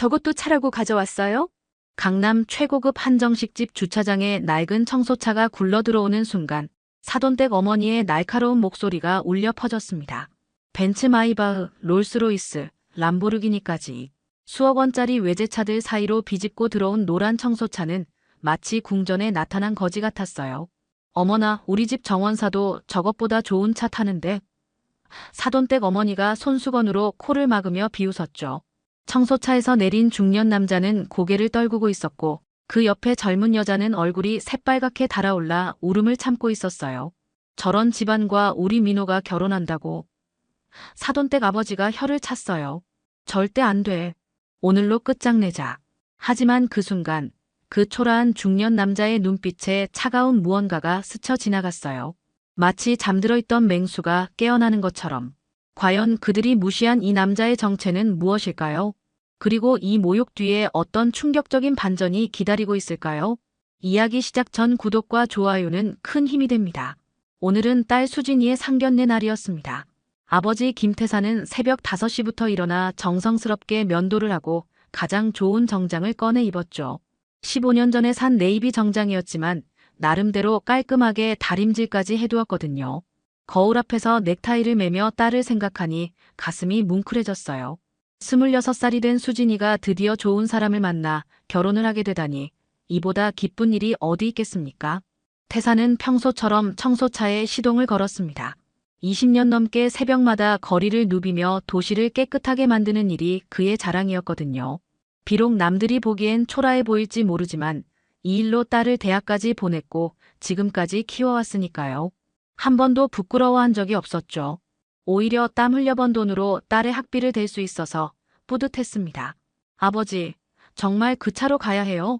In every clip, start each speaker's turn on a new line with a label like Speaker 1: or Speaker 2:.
Speaker 1: 저것도 차라고 가져왔어요?
Speaker 2: 강남 최고급 한정식집 주차장에 낡은 청소차가 굴러 들어오는 순간 사돈댁 어머니의 날카로운 목소리가 울려 퍼졌습니다. 벤츠 마이바흐, 롤스로이스, 람보르기니까지 수억 원짜리 외제차들 사이로 비집고 들어온 노란 청소차는 마치 궁전에 나타난 거지 같았어요. 어머나, 우리 집 정원사도 저것보다 좋은 차 타는데. 사돈댁 어머니가 손수건으로 코를 막으며 비웃었죠. 청소차에서 내린 중년 남자는 고개를 떨구고 있었고 그 옆에 젊은 여자는 얼굴이 새빨갛게 달아올라 울음을 참고 있었어요. 저런 집안과 우리 민호가 결혼한다고. 사돈댁 아버지가 혀를 찼어요. 절대 안 돼. 오늘로 끝장내자. 하지만 그 순간 그 초라한 중년 남자의 눈빛에 차가운 무언가가 스쳐 지나갔어요. 마치 잠들어 있던 맹수가 깨어나는 것처럼. 과연 그들이 무시한 이 남자의 정체는 무엇일까요? 그리고 이 모욕 뒤에 어떤 충격적인 반전이 기다리고 있을까요? 이야기 시작 전 구독과 좋아요는 큰 힘이 됩니다. 오늘은 딸 수진이의 상견례 날이었습니다. 아버지 김태사는 새벽 5시부터 일어나 정성스럽게 면도를 하고 가장 좋은 정장을 꺼내 입었죠. 15년 전에 산 네이비 정장이었지만 나름대로 깔끔하게 다림질까지 해두었거든요. 거울 앞에서 넥타이를 매며 딸을 생각하니 가슴이 뭉클해졌어요. 26살이 된 수진이가 드디어 좋은 사람을 만나 결혼을 하게 되다니 이보다 기쁜 일이 어디 있겠습니까? 태사는 평소처럼 청소차에 시동을 걸었습니다. 20년 넘게 새벽마다 거리를 누비며 도시를 깨끗하게 만드는 일이 그의 자랑이었거든요. 비록 남들이 보기엔 초라해 보일지 모르지만 이 일로 딸을 대학까지 보냈고 지금까지 키워왔으니까요. 한 번도 부끄러워한 적이 없었죠. 오히려 땀 흘려번 돈으로 딸의 학비를 댈 수 있어서 뿌듯했습니다. 아버지, 정말 그 차로 가야 해요?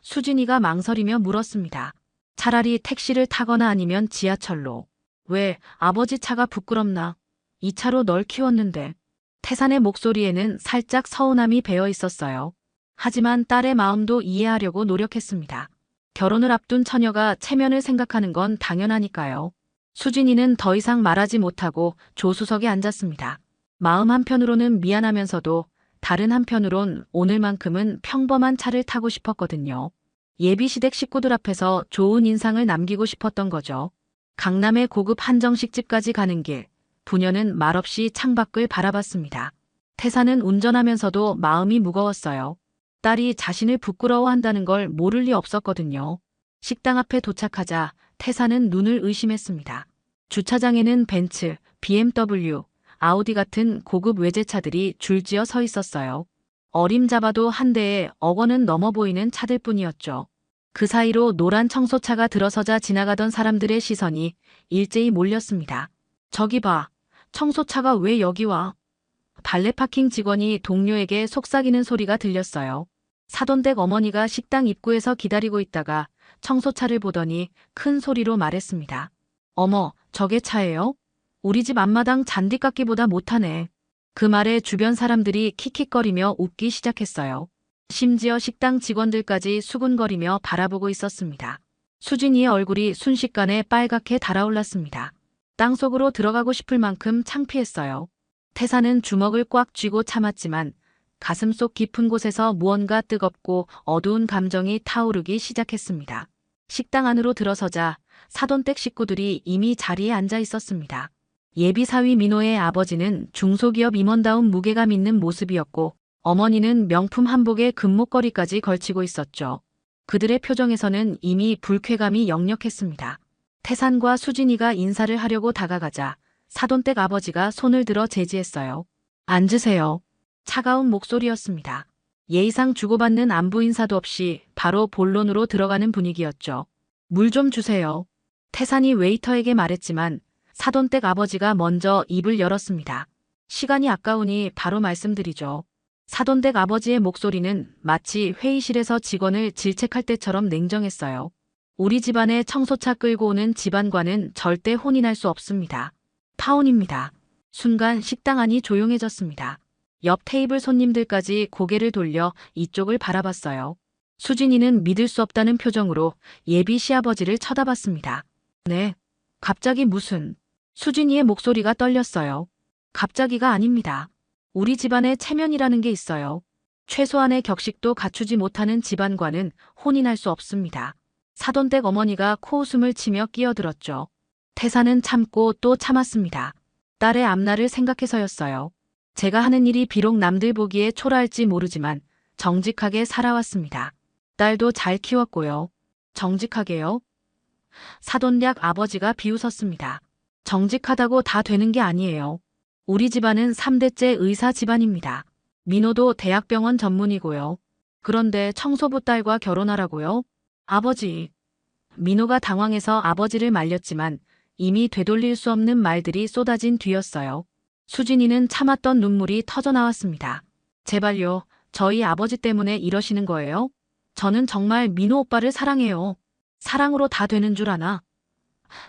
Speaker 2: 수진이가 망설이며 물었습니다. 차라리 택시를 타거나 아니면 지하철로. 왜, 아버지 차가 부끄럽나? 이 차로 널 키웠는데. 태산의 목소리에는 살짝 서운함이 배어 있었어요. 하지만 딸의 마음도 이해하려고 노력했습니다. 결혼을 앞둔 처녀가 체면을 생각하는 건 당연하니까요. 수진이는 더 이상 말하지 못하고 조수석에 앉았습니다. 마음 한편으로는 미안하면서도 다른 한편으론 오늘만큼은 평범한 차를 타고 싶었거든요. 예비시댁 식구들 앞에서 좋은 인상을 남기고 싶었던 거죠. 강남의 고급 한정식집까지 가는 길, 부녀는 말없이 창밖을 바라봤습니다. 태사는 운전하면서도 마음이 무거웠어요. 딸이 자신을 부끄러워한다는 걸 모를 리 없었거든요. 식당 앞에 도착하자 태사는 눈을 의심했습니다. 주차장에는 벤츠, BMW, 아우디 같은 고급 외제차들이 줄지어 서 있었어요. 어림잡아도 한 대에 억 원은 넘어 보이는 차들뿐이었죠. 그 사이로 노란 청소차가 들어서자 지나가던 사람들의 시선이 일제히 몰렸습니다. 저기 봐, 청소차가 왜 여기 와? 발레 파킹 직원이 동료에게 속삭이는 소리가 들렸어요. 사돈댁 어머니가 식당 입구에서 기다리고 있다가 청소차를 보더니 큰 소리로 말했습니다. 어머, 저게 차예요? 우리 집 앞마당 잔디깎기보다 못하네. 그 말에 주변 사람들이 킥킥거리며 웃기 시작했어요. 심지어 식당 직원들까지 수군거리며 바라보고 있었습니다. 수진이의 얼굴이 순식간에 빨갛게 달아올랐습니다. 땅속으로 들어가고 싶을 만큼 창피했어요. 태사는 주먹을 꽉 쥐고 참았지만 가슴속 깊은 곳에서 무언가 뜨겁고 어두운 감정이 타오르기 시작했습니다. 식당 안으로 들어서자 사돈댁 식구들이 이미 자리에 앉아 있었습니다. 예비사위 민호의 아버지는 중소기업 임원다운 무게감 있는 모습이었고 어머니는 명품 한복에 금목걸이까지 걸치고 있었죠. 그들의 표정에서는 이미 불쾌감이 역력했습니다. 태산과 수진이가 인사를 하려고 다가가자 사돈댁 아버지가 손을 들어 제지했어요. 앉으세요. 차가운 목소리였습니다. 예의상 주고받는 안부 인사도 없이 바로 본론으로 들어가는 분위기였죠. 물 좀 주세요. 태산이 웨이터에게 말했지만 사돈댁 아버지가 먼저 입을 열었습니다. 시간이 아까우니 바로 말씀드리죠. 사돈댁 아버지의 목소리는 마치 회의실에서 직원을 질책할 때처럼 냉정했어요. 우리 집안에 청소차 끌고 오는 집안과는 절대 혼인할 수 없습니다. 파혼입니다. 순간 식당 안이 조용해졌습니다. 옆 테이블 손님들까지 고개를 돌려 이쪽을 바라봤어요. 수진이는 믿을 수 없다는 표정으로 예비 시아버지를 쳐다봤습니다. 네, 갑자기 무슨... 수진이의 목소리가 떨렸어요. 갑자기가 아닙니다. 우리 집안에 체면이라는 게 있어요. 최소한의 격식도 갖추지 못하는 집안과는 혼인할 수 없습니다. 사돈댁 어머니가 코웃음을 치며 끼어들었죠. 태사는 참고 또 참았습니다. 딸의 앞날을 생각해서였어요. 제가 하는 일이 비록 남들 보기에 초라할지 모르지만 정직하게 살아왔습니다. 딸도 잘 키웠고요. 정직하게요? 사돈댁 아버지가 비웃었습니다. 정직하다고 다 되는 게 아니에요. 우리 집안은 3대째 의사 집안입니다. 민호도 대학병원 전문이고요. 그런데 청소부 딸과 결혼하라고요? 아버지. 민호가 당황해서 아버지를 말렸지만 이미 되돌릴 수 없는 말들이 쏟아진 뒤였어요. 수진이는 참았던 눈물이 터져나왔습니다. 제발요. 저희 아버지 때문에 이러시는 거예요? 저는 정말 민호 오빠를 사랑해요. 사랑으로 다 되는 줄 아나?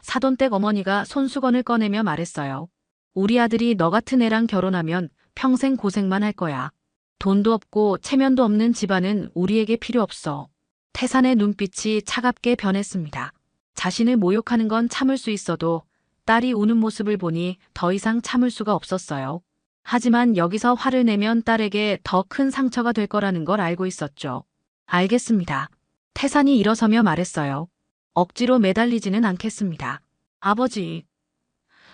Speaker 2: 사돈댁 어머니가 손수건을 꺼내며 말했어요. 우리 아들이 너 같은 애랑 결혼하면 평생 고생만 할 거야. 돈도 없고 체면도 없는 집안은 우리에게 필요 없어. 태산의 눈빛이 차갑게 변했습니다. 자신을 모욕하는 건 참을 수 있어도 딸이 우는 모습을 보니 더 이상 참을 수가 없었어요. 하지만 여기서 화를 내면 딸에게 더 큰 상처가 될 거라는 걸 알고 있었죠. 알겠습니다. 태산이 일어서며 말했어요. 억지로 매달리지는 않겠습니다. 아버지.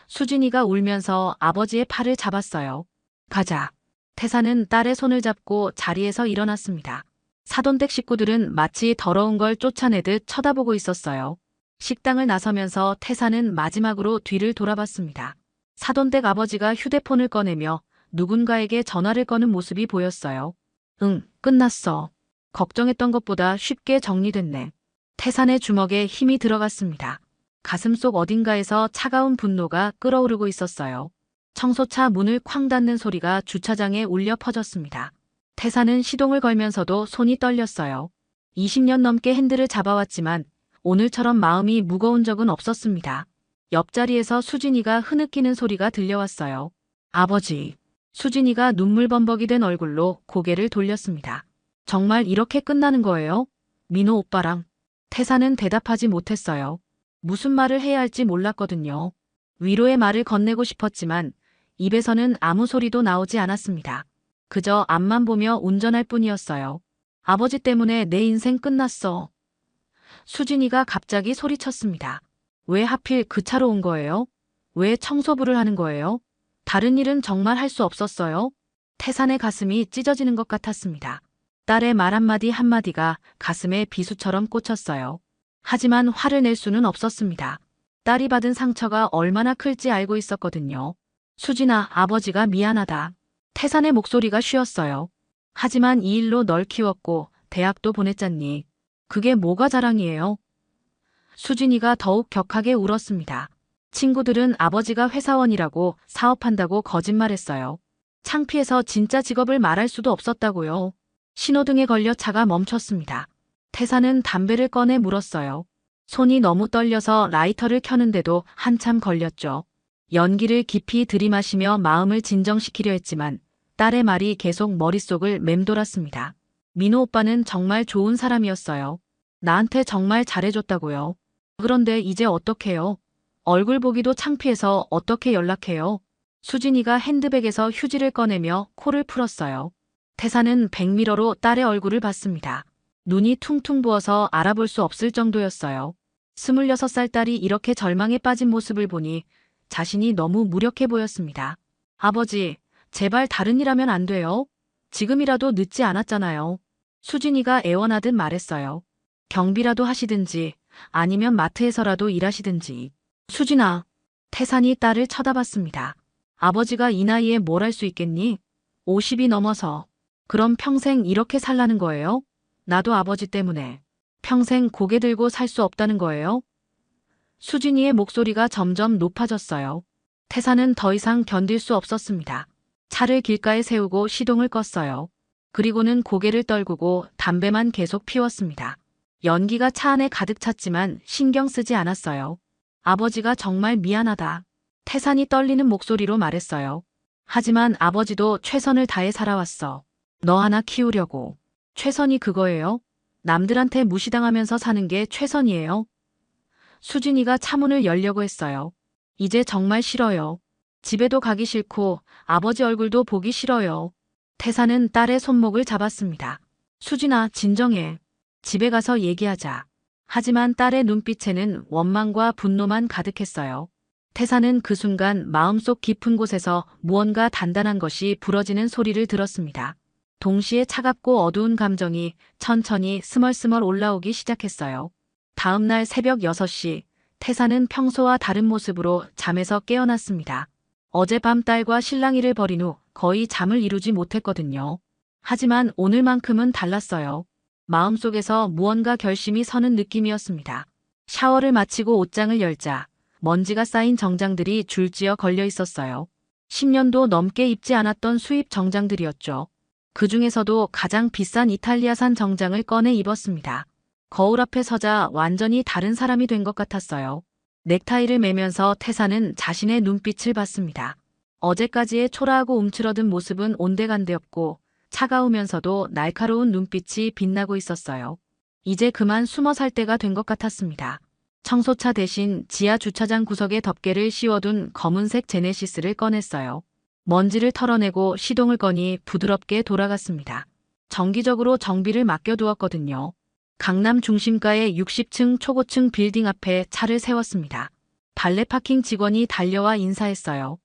Speaker 2: 수진이가 울면서 아버지의 팔을 잡았어요. 가자. 태산은 딸의 손을 잡고 자리에서 일어났습니다. 사돈댁 식구들은 마치 더러운 걸 쫓아내듯 쳐다보고 있었어요. 식당을 나서면서 태산은 마지막으로 뒤를 돌아봤습니다. 사돈댁 아버지가 휴대폰을 꺼내며 누군가에게 전화를 거는 모습이 보였어요. 응, 끝났어. 걱정했던 것보다 쉽게 정리됐네. 태산의 주먹에 힘이 들어갔습니다. 가슴속 어딘가에서 차가운 분노가 끓어오르고 있었어요. 청소차 문을 쾅 닫는 소리가 주차장에 울려 퍼졌습니다. 태산은 시동을 걸면서도 손이 떨렸어요. 20년 넘게 핸들을 잡아왔지만 오늘처럼 마음이 무거운 적은 없었습니다. 옆자리에서 수진이가 흐느끼는 소리가 들려왔어요. 아버지. 수진이가 눈물범벅이 된 얼굴로 고개를 돌렸습니다. 정말 이렇게 끝나는 거예요? 민호 오빠랑. 태산은 대답하지 못했어요. 무슨 말을 해야 할지 몰랐거든요. 위로의 말을 건네고 싶었지만 입에서는 아무 소리도 나오지 않았습니다. 그저 앞만 보며 운전할 뿐이었어요. 아버지 때문에 내 인생 끝났어. 수진이가 갑자기 소리쳤습니다. 왜 하필 그 차로 온 거예요? 왜 청소부를 하는 거예요? 다른 일은 정말 할 수 없었어요? 태산의 가슴이 찢어지는 것 같았습니다. 딸의 말 한마디 한마디가 가슴에 비수처럼 꽂혔어요. 하지만 화를 낼 수는 없었습니다. 딸이 받은 상처가 얼마나 클지 알고 있었거든요. 수진아, 아버지가 미안하다. 태산의 목소리가 쉬었어요. 하지만 이 일로 널 키웠고 대학도 보냈잖니. 그게 뭐가 자랑이에요? 수진이가 더욱 격하게 울었습니다. 친구들은 아버지가 회사원이라고 사업한다고 거짓말했어요. 창피해서 진짜 직업을 말할 수도 없었다고요. 신호등에 걸려 차가 멈췄습니다. 태산은 담배를 꺼내 물었어요. 손이 너무 떨려서 라이터를 켜는데도 한참 걸렸죠. 연기를 깊이 들이마시며 마음을 진정시키려 했지만 딸의 말이 계속 머릿속을 맴돌았습니다. 민호 오빠는 정말 좋은 사람이었어요. 나한테 정말 잘해줬다고요. 그런데 이제 어떡해요? 얼굴 보기도 창피해서 어떻게 연락해요? 수진이가 핸드백에서 휴지를 꺼내며 코를 풀었어요. 태산은 백미러로 딸의 얼굴을 봤습니다. 눈이 퉁퉁 부어서 알아볼 수 없을 정도였어요. 26살 딸이 이렇게 절망에 빠진 모습을 보니 자신이 너무 무력해 보였습니다. 아버지, 제발 다른 일 하면 안 돼요? 지금이라도 늦지 않았잖아요. 수진이가 애원하듯 말했어요. 경비라도 하시든지 아니면 마트에서라도 일하시든지. 수진아. 태산이 딸을 쳐다봤습니다. 아버지가 이 나이에 뭘 할 수 있겠니? 50이 넘어서. 그럼 평생 이렇게 살라는 거예요? 나도 아버지 때문에. 평생 고개 들고 살 수 없다는 거예요? 수진이의 목소리가 점점 높아졌어요. 태산은 더 이상 견딜 수 없었습니다. 차를 길가에 세우고 시동을 껐어요. 그리고는 고개를 떨구고 담배만 계속 피웠습니다. 연기가 차 안에 가득 찼지만 신경 쓰지 않았어요. 아버지가 정말 미안하다. 태산이 떨리는 목소리로 말했어요. 하지만 아버지도 최선을 다해 살아왔어. 너 하나 키우려고. 최선이 그거예요? 남들한테 무시당하면서 사는 게 최선이에요? 수진이가 차문을 열려고 했어요. 이제 정말 싫어요. 집에도 가기 싫고 아버지 얼굴도 보기 싫어요. 태사는 딸의 손목을 잡았습니다. 수진아, 진정해. 집에 가서 얘기하자. 하지만 딸의 눈빛에는 원망과 분노만 가득했어요. 태사는 그 순간 마음속 깊은 곳에서 무언가 단단한 것이 부러지는 소리를 들었습니다. 동시에 차갑고 어두운 감정이 천천히 스멀스멀 올라오기 시작했어요. 다음 날 새벽 6시, 태사는 평소와 다른 모습으로 잠에서 깨어났습니다. 어젯밤 딸과 실랑이를 벌인 후 거의 잠을 이루지 못했거든요. 하지만 오늘만큼은 달랐어요. 마음속에서 무언가 결심이 서는 느낌이었습니다. 샤워를 마치고 옷장을 열자 먼지가 쌓인 정장들이 줄지어 걸려 있었어요. 10년도 넘게 입지 않았던 수입 정장들이었죠. 그 중에서도 가장 비싼 이탈리아산 정장을 꺼내 입었습니다. 거울 앞에 서자 완전히 다른 사람이 된 것 같았어요. 넥타이를 매면서 태사는 자신의 눈빛을 봤습니다. 어제까지의 초라하고 움츠러든 모습은 온데간데 없고 차가우면서도 날카로운 눈빛이 빛나고 있었어요. 이제 그만 숨어 살 때가 된 것 같았습니다. 청소차 대신 지하 주차장 구석에 덮개를 씌워둔 검은색 제네시스를 꺼냈어요. 먼지를 털어내고 시동을 거니 부드럽게 돌아갔습니다. 정기적으로 정비를 맡겨두었거든요. 강남 중심가의 60층 초고층 빌딩 앞에 차를 세웠습니다. 발레 파킹 직원이 달려와 인사했어요.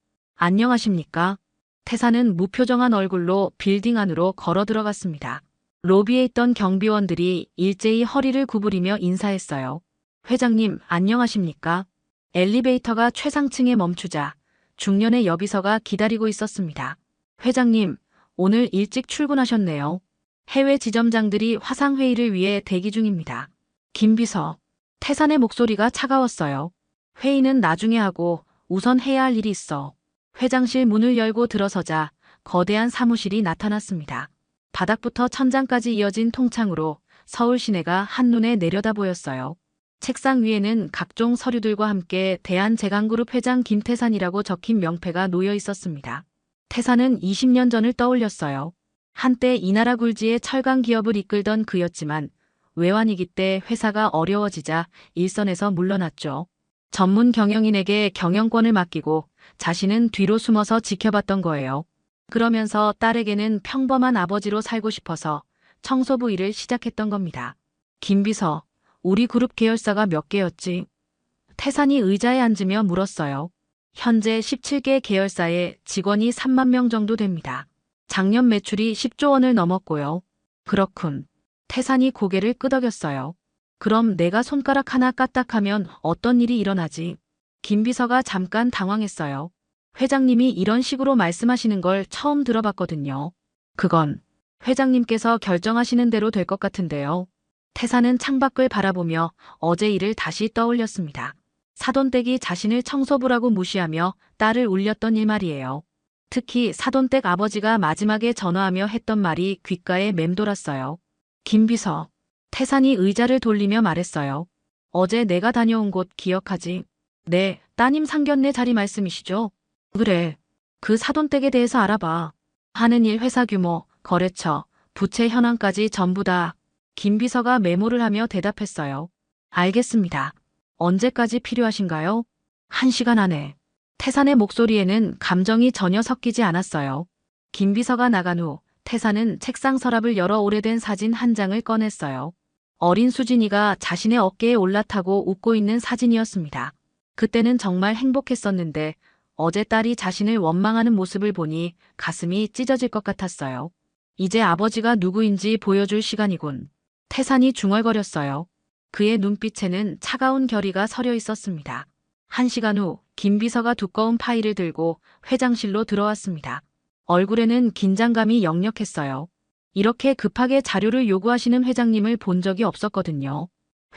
Speaker 2: 안녕하십니까? 태사는 무표정한 얼굴로 빌딩 안으로 걸어 들어갔습니다. 로비에 있던 경비원들이 일제히 허리를 구부리며 인사했어요. 회장님, 안녕하십니까? 엘리베이터가 최상층에 멈추자 중년의 여비서가 기다리고 있었습니다. 회장님, 오늘 일찍 출근하셨네요. 해외 지점장들이 화상회의를 위해 대기 중입니다. 김비서. 태산의 목소리가 차가웠어요. 회의는 나중에 하고 우선 해야 할 일이 있어. 회장실 문을 열고 들어서자 거대한 사무실이 나타났습니다. 바닥부터 천장까지 이어진 통창으로 서울 시내가 한눈에 내려다 보였어요. 책상 위에는 각종 서류들과 함께 대한제강그룹 회장 김태산이라고 적힌 명패가 놓여 있었습니다. 태산은 20년 전을 떠올렸어요. 한때 이 나라 굴지의 철강 기업을 이끌던 그였지만 외환위기 때 회사가 어려워지자 일선에서 물러났죠. 전문 경영인에게 경영권을 맡기고 자신은 뒤로 숨어서 지켜봤던 거예요. 그러면서 딸에게는 평범한 아버지로 살고 싶어서 청소부 일을 시작했던 겁니다. 김비서, 우리 그룹 계열사가 몇 개였지? 태산이 의자에 앉으며 물었어요. 현재 17개 계열사에 직원이 3만 명 정도 됩니다. 작년 매출이 10조 원을 넘었고요. 그렇군. 태산이 고개를 끄덕였어요. 그럼 내가 손가락 하나 까딱하면 어떤 일이 일어나지? 김비서가 잠깐 당황했어요. 회장님이 이런 식으로 말씀하시는 걸 처음 들어봤거든요. 그건 회장님께서 결정하시는 대로 될 것 같은데요. 태산은 창밖을 바라보며 어제 일을 다시 떠올렸습니다. 사돈댁이 자신을 청소부라고 무시하며 딸을 울렸던 일 말이에요. 특히 사돈댁 아버지가 마지막에 전화하며 했던 말이 귓가에 맴돌았어요. 김비서. 태산이 의자를 돌리며 말했어요. 어제 내가 다녀온 곳 기억하지? 네, 따님 상견례 자리 말씀이시죠? 그래. 그 사돈댁에 대해서 알아봐. 하는 일 회사 규모, 거래처, 부채 현황까지 전부 다. 김비서가 메모를 하며 대답했어요. 알겠습니다. 언제까지 필요하신가요? 1시간 안에. 태산의 목소리에는 감정이 전혀 섞이지 않았어요. 김비서가 나간 후 태산은 책상 서랍을 열어 오래된 사진 한 장을 꺼냈어요. 어린 수진이가 자신의 어깨에 올라타고 웃고 있는 사진이었습니다. 그때는 정말 행복했었는데 어제 딸이 자신을 원망하는 모습을 보니 가슴이 찢어질 것 같았어요. 이제 아버지가 누구인지 보여줄 시간이군. 태산이 중얼거렸어요. 그의 눈빛에는 차가운 결의가 서려 있었습니다. 1시간 후 김비서가 두꺼운 파일을 들고 회장실로 들어왔습니다. 얼굴에는 긴장감이 역력했어요. 이렇게 급하게 자료를 요구하시는 회장님을 본 적이 없었거든요.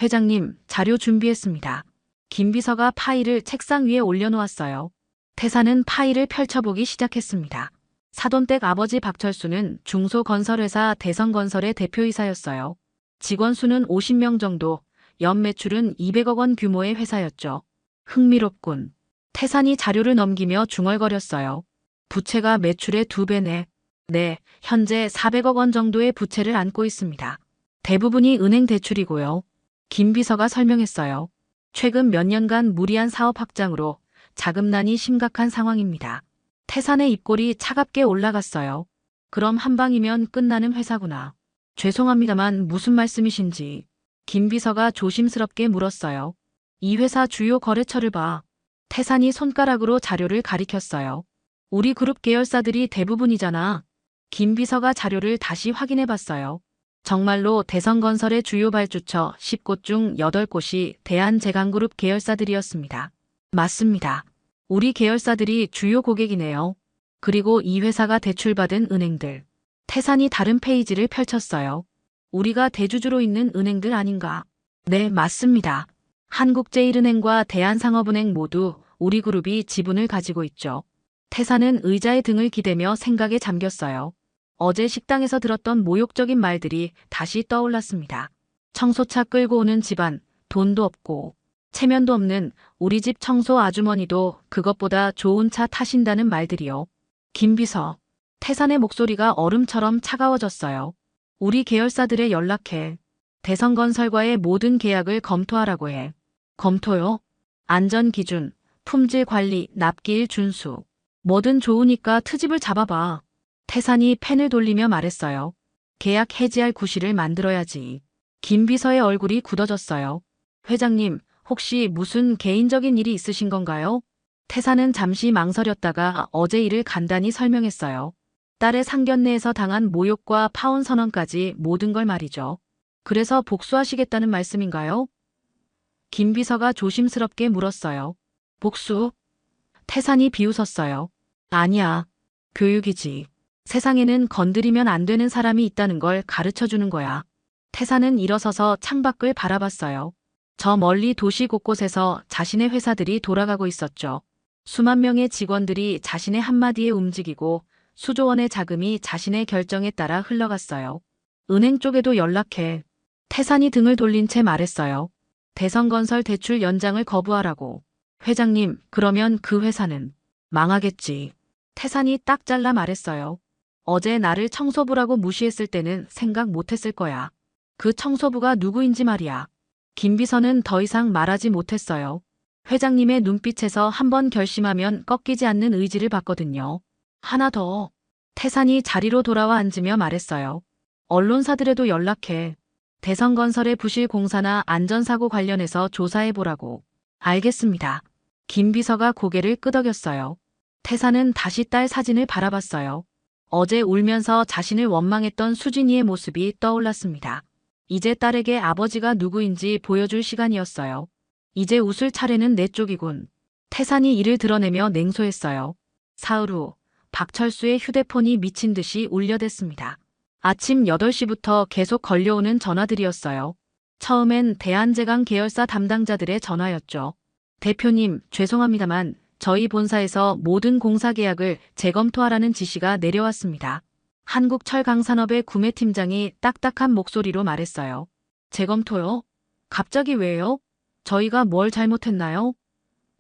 Speaker 2: 회장님, 자료 준비했습니다. 김비서가 파일을 책상 위에 올려놓았어요. 태산은 파일을 펼쳐보기 시작했습니다. 사돈댁 아버지 박철수는 중소건설회사 대성건설의 대표이사였어요. 직원 수는 50명 정도, 연 매출은 200억 원 규모의 회사였죠. 흥미롭군. 태산이 자료를 넘기며 중얼거렸어요. 부채가 매출의 2배네. 네, 현재 400억 원 정도의 부채를 안고 있습니다. 대부분이 은행 대출이고요. 김비서가 설명했어요. 최근 몇 년간 무리한 사업 확장으로 자금난이 심각한 상황입니다. 태산의 입꼬리 차갑게 올라갔어요. 그럼 한 방이면 끝나는 회사구나. 죄송합니다만 무슨 말씀이신지. 김 비서가 조심스럽게 물었어요. 이 회사 주요 거래처를 봐. 태산이 손가락으로 자료를 가리켰어요. 우리 그룹 계열사들이 대부분이잖아. 김 비서가 자료를 다시 확인해 봤어요. 정말로 대성건설의 주요 발주처 10곳 중 8곳이 대한제강그룹 계열사들이었습니다. 맞습니다. 우리 계열사들이 주요 고객이네요. 그리고 이 회사가 대출받은 은행들. 태산이 다른 페이지를 펼쳤어요. 우리가 대주주로 있는 은행들 아닌가? 네, 맞습니다. 한국제일은행과 대한상업은행 모두 우리 그룹이 지분을 가지고 있죠. 태산은 의자의 등을 기대며 생각에 잠겼어요. 어제 식당에서 들었던 모욕적인 말들이 다시 떠올랐습니다. 청소차 끌고 오는 집안, 돈도 없고 체면도 없는 우리 집 청소 아주머니도 그것보다 좋은 차 타신다는 말들이요. 김 비서, 태산의 목소리가 얼음처럼 차가워졌어요. 우리 계열사들에 연락해. 대성건설과의 모든 계약을 검토하라고 해. 검토요? 안전기준, 품질관리, 납기일 준수. 뭐든 좋으니까 트집을 잡아봐. 태산이 펜을 돌리며 말했어요. 계약 해지할 구실을 만들어야지. 김 비서의 얼굴이 굳어졌어요. 회장님, 혹시 무슨 개인적인 일이 있으신 건가요? 태산은 잠시 망설였다가 어제 일을 간단히 설명했어요. 딸의 상견례에서 당한 모욕과 파혼 선언까지 모든 걸 말이죠. 그래서 복수하시겠다는 말씀인가요? 김 비서가 조심스럽게 물었어요. 복수? 태산이 비웃었어요. 아니야. 교육이지. 세상에는 건드리면 안 되는 사람이 있다는 걸 가르쳐주는 거야. 태산은 일어서서 창밖을 바라봤어요. 저 멀리 도시 곳곳에서 자신의 회사들이 돌아가고 있었죠. 수만 명의 직원들이 자신의 한마디에 움직이고 수조 원의 자금이 자신의 결정에 따라 흘러갔어요. 은행 쪽에도 연락해. 태산이 등을 돌린 채 말했어요. 대성건설 대출 연장을 거부하라고. 회장님, 그러면 그 회사는 망하겠지. 태산이 딱 잘라 말했어요. 어제 나를 청소부라고 무시했을 때는 생각 못했을 거야. 그 청소부가 누구인지 말이야. 김 비서는 더 이상 말하지 못했어요. 회장님의 눈빛에서 한번 결심하면 꺾이지 않는 의지를 봤거든요. 하나 더. 태산이 자리로 돌아와 앉으며 말했어요. 언론사들에도 연락해. 대성건설의 부실 공사나 안전사고 관련해서 조사해보라고. 알겠습니다. 김 비서가 고개를 끄덕였어요. 태산은 다시 딸 사진을 바라봤어요. 어제 울면서 자신을 원망했던 수진이의 모습이 떠올랐습니다. 이제 딸에게 아버지가 누구인지 보여줄 시간이었어요. 이제 웃을 차례는 내 쪽이군. 태산이 이를 드러내며 냉소했어요. 사흘 후 박철수의 휴대폰이 미친 듯이 울려댔습니다. 아침 8시부터 계속 걸려오는 전화들이었어요. 처음엔 대한제강 계열사 담당자들의 전화였죠. 대표님, 죄송합니다만 저희 본사에서 모든 공사 계약을 재검토하라는 지시가 내려왔습니다. 한국철강산업의 구매팀장이 딱딱한 목소리로 말했어요. 재검토요? 갑자기 왜요? 저희가 뭘 잘못했나요?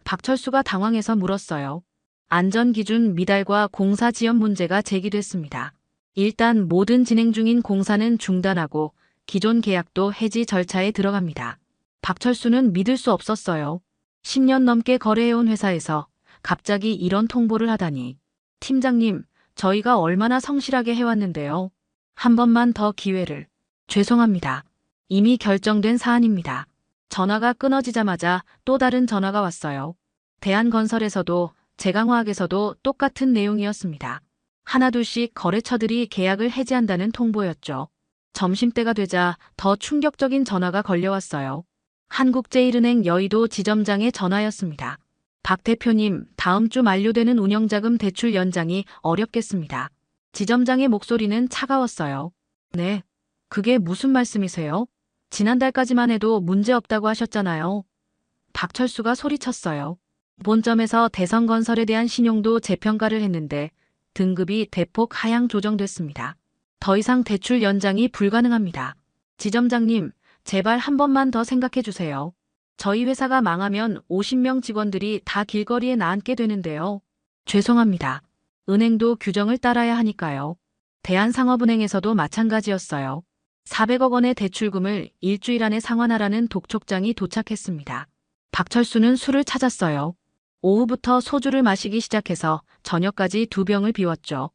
Speaker 2: 박철수가 당황해서 물었어요. 안전기준 미달과 공사 지연 문제가 제기됐습니다. 일단 모든 진행 중인 공사는 중단하고 기존 계약도 해지 절차에 들어갑니다. 박철수는 믿을 수 없었어요. 10년 넘게 거래해온 회사에서 갑자기 이런 통보를 하다니. 팀장님, 저희가 얼마나 성실하게 해왔는데요. 한 번만 더 기회를. 죄송합니다. 이미 결정된 사안입니다. 전화가 끊어지자마자 또 다른 전화가 왔어요. 대한건설에서도 제강화학에서도 똑같은 내용이었습니다. 하나둘씩 거래처들이 계약을 해지한다는 통보였죠. 점심때가 되자 더 충격적인 전화가 걸려왔어요. 한국제일은행 여의도 지점장의 전화였습니다. 박 대표님, 다음 주 만료되는 운영자금 대출 연장이 어렵겠습니다. 지점장의 목소리는 차가웠어요. 네, 그게 무슨 말씀이세요? 지난달까지만 해도 문제없다고 하셨잖아요. 박철수가 소리쳤어요. 본점에서 대성건설에 대한 신용도 재평가를 했는데 등급이 대폭 하향 조정됐습니다. 더 이상 대출 연장이 불가능합니다. 지점장님, 제발 한 번만 더 생각해 주세요. 저희 회사가 망하면 50명 직원들이 다 길거리에 나앉게 되는데요. 죄송합니다. 은행도 규정을 따라야 하니까요. 대한상업은행에서도 마찬가지였어요. 400억 원의 대출금을 일주일 안에 상환하라는 독촉장이 도착했습니다. 박철수는 술을 찾았어요. 오후부터 소주를 마시기 시작해서 저녁까지 2병을 비웠죠.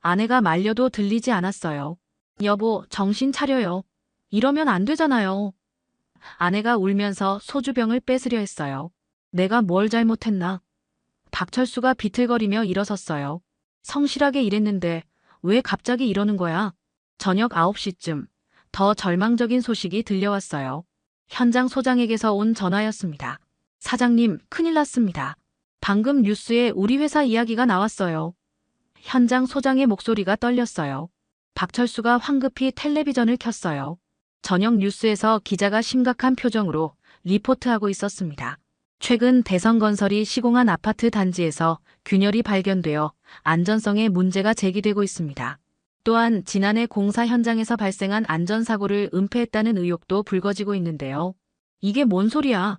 Speaker 2: 아내가 말려도 들리지 않았어요. 여보, 정신 차려요. 이러면 안 되잖아요. 아내가 울면서 소주병을 뺏으려 했어요. 내가 뭘 잘못했나? 박철수가 비틀거리며 일어섰어요. 성실하게 일했는데 왜 갑자기 이러는 거야? 저녁 9시쯤 더 절망적인 소식이 들려왔어요. 현장 소장에게서 온 전화였습니다. 사장님, 큰일 났습니다. 방금 뉴스에 우리 회사 이야기가 나왔어요. 현장 소장의 목소리가 떨렸어요. 박철수가 황급히 텔레비전을 켰어요. 저녁 뉴스에서 기자가 심각한 표정으로 리포트하고 있었습니다. 최근 대성건설이 시공한 아파트 단지에서 균열이 발견되어 안전성에 문제가 제기되고 있습니다. 또한 지난해 공사 현장에서 발생한 안전사고를 은폐했다는 의혹도 불거지고 있는데요. 이게 뭔 소리야?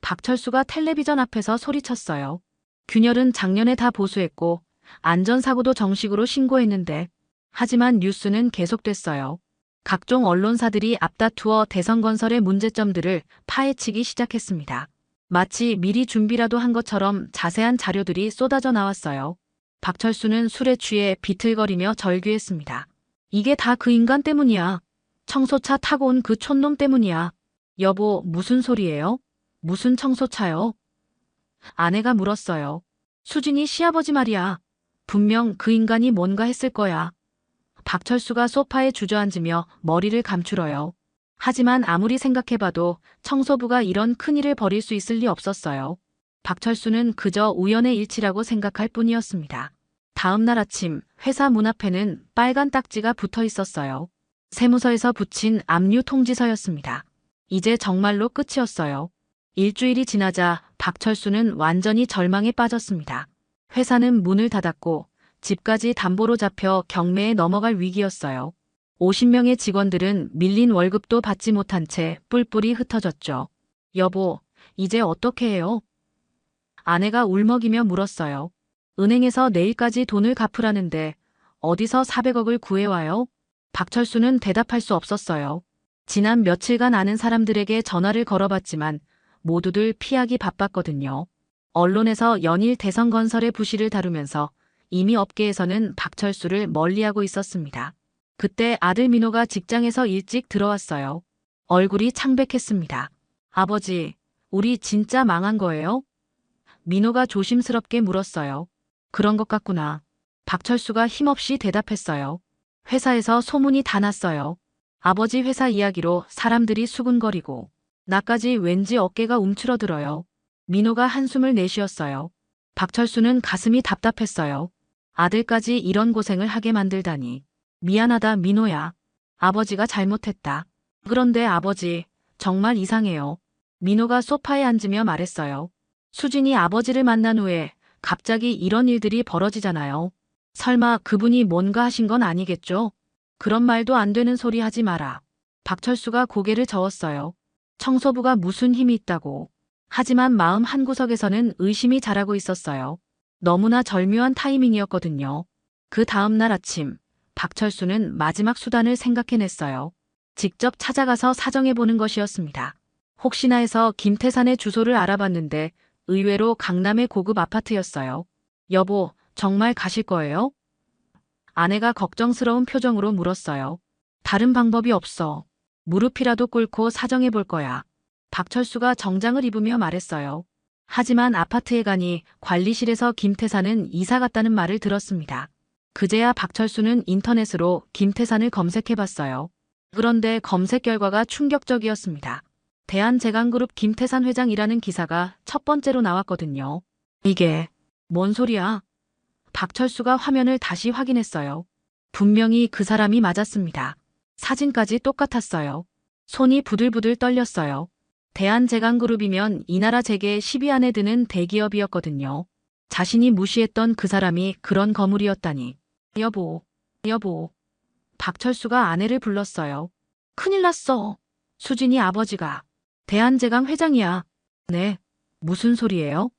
Speaker 2: 박철수가 텔레비전 앞에서 소리쳤어요. 균열은 작년에 다 보수했고 안전사고도 정식으로 신고했는데 하지만 뉴스는 계속됐어요. 각종 언론사들이 앞다투어 대성건설의 문제점들을 파헤치기 시작했습니다. 마치 미리 준비라도 한 것처럼 자세한 자료들이 쏟아져 나왔어요. 박철수는 술에 취해 비틀거리며 절규했습니다. 이게 다 그 인간 때문이야. 청소차 타고 온 그 촌놈 때문이야. 여보, 무슨 소리예요? 무슨 청소차요? 아내가 물었어요. 수진이 시아버지 말이야. 분명 그 인간이 뭔가 했을 거야. 박철수가 소파에 주저앉으며 머리를 감추러요. 하지만 아무리 생각해봐도 청소부가 이런 큰일을 벌일 수 있을 리 없었어요. 박철수는 그저 우연의 일치라고 생각할 뿐이었습니다. 다음 날 아침 회사 문 앞에는 빨간 딱지가 붙어 있었어요. 세무서에서 붙인 압류 통지서였습니다. 이제 정말로 끝이었어요. 일주일이 지나자 박철수는 완전히 절망에 빠졌습니다. 회사는 문을 닫았고 집까지 담보로 잡혀 경매에 넘어갈 위기였어요. 50명의 직원들은 밀린 월급도 받지 못한 채 뿔뿔이 흩어졌죠. 여보, 이제 어떻게 해요? 아내가 울먹이며 물었어요. 은행에서 내일까지 돈을 갚으라는데 어디서 400억을 구해와요? 박철수는 대답할 수 없었어요. 지난 며칠간 아는 사람들에게 전화를 걸어봤지만 모두들 피하기 바빴거든요. 언론에서 연일 대성건설의 부실을 다루면서 이미 업계에서는 박철수를 멀리하고 있었습니다. 그때 아들 민호가 직장에서 일찍 들어왔어요. 얼굴이 창백했습니다. 아버지, 우리 진짜 망한 거예요? 민호가 조심스럽게 물었어요. 그런 것 같구나. 박철수가 힘없이 대답했어요. 회사에서 소문이 다 났어요. 아버지 회사 이야기로 사람들이 수군거리고 나까지 왠지 어깨가 움츠러들어요. 민호가 한숨을 내쉬었어요. 박철수는 가슴이 답답했어요. 아들까지 이런 고생을 하게 만들다니. 미안하다, 민호야. 아버지가 잘못했다. 그런데 아버지, 정말 이상해요. 민호가 소파에 앉으며 말했어요. 수진이 아버지를 만난 후에 갑자기 이런 일들이 벌어지잖아요. 설마 그분이 뭔가 하신 건 아니겠죠? 그런 말도 안 되는 소리 하지 마라. 박철수가 고개를 저었어요. 청소부가 무슨 힘이 있다고. 하지만 마음 한구석에서는 의심이 자라고 있었어요. 너무나 절묘한 타이밍이었거든요. 그 다음 날 아침, 박철수는 마지막 수단을 생각해냈어요. 직접 찾아가서 사정해보는 것이었습니다. 혹시나 해서 김태산의 주소를 알아봤는데 의외로 강남의 고급 아파트였어요. 여보, 정말 가실 거예요? 아내가 걱정스러운 표정으로 물었어요. 다른 방법이 없어. 무릎이라도 꿇고 사정해볼 거야. 박철수가 정장을 입으며 말했어요. 하지만 아파트에 가니 관리실에서 김태산은 이사 갔다는 말을 들었습니다. 그제야 박철수는 인터넷으로 김태산을 검색해봤어요. 그런데 검색 결과가 충격적이었습니다. 대한제강그룹 김태산 회장이라는 기사가 첫 번째로 나왔거든요. 이게 뭔 소리야? 박철수가 화면을 다시 확인했어요. 분명히 그 사람이 맞았습니다. 사진까지 똑같았어요. 손이 부들부들 떨렸어요. 대한제강그룹이면 이 나라 재계 10위 안에 드는 대기업이었거든요. 자신이 무시했던 그 사람이 그런 거물이었다니. 여보, 여보. 박철수가 아내를 불렀어요. 큰일 났어. 수진이 아버지가 대한제강 회장이야. 네, 무슨 소리예요?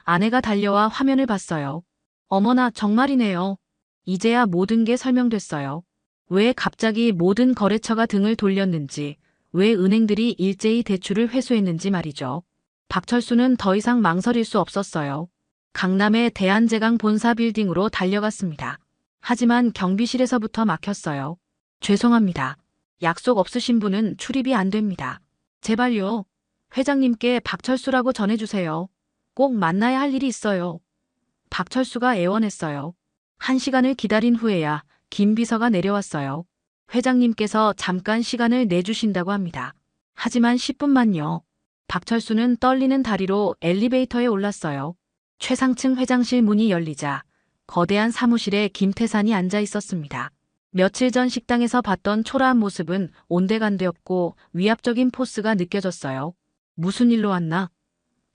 Speaker 2: 아내가 달려와 화면을 봤어요. 어머나, 정말이네요. 이제야 모든 게 설명됐어요. 왜 갑자기 모든 거래처가 등을 돌렸는지, 왜 은행들이 일제히 대출을 회수했는지 말이죠. 박철수는 더 이상 망설일 수 없었어요. 강남의 대한제강 본사 빌딩으로 달려갔습니다. 하지만 경비실에서부터 막혔어요. 죄송합니다. 약속 없으신 분은 출입이 안 됩니다. 제발요. 회장님께 박철수라고 전해주세요. 꼭 만나야 할 일이 있어요. 박철수가 애원했어요. 1시간을 기다린 후에야 김 비서가 내려왔어요. 회장님께서 잠깐 시간을 내주신다고 합니다. 하지만 10분만요. 박철수는 떨리는 다리로 엘리베이터에 올랐어요. 최상층 회장실 문이 열리자 거대한 사무실에 김태산이 앉아 있었습니다. 며칠 전 식당에서 봤던 초라한 모습은 온데간데없고 위압적인 포스가 느껴졌어요. 무슨 일로 왔나?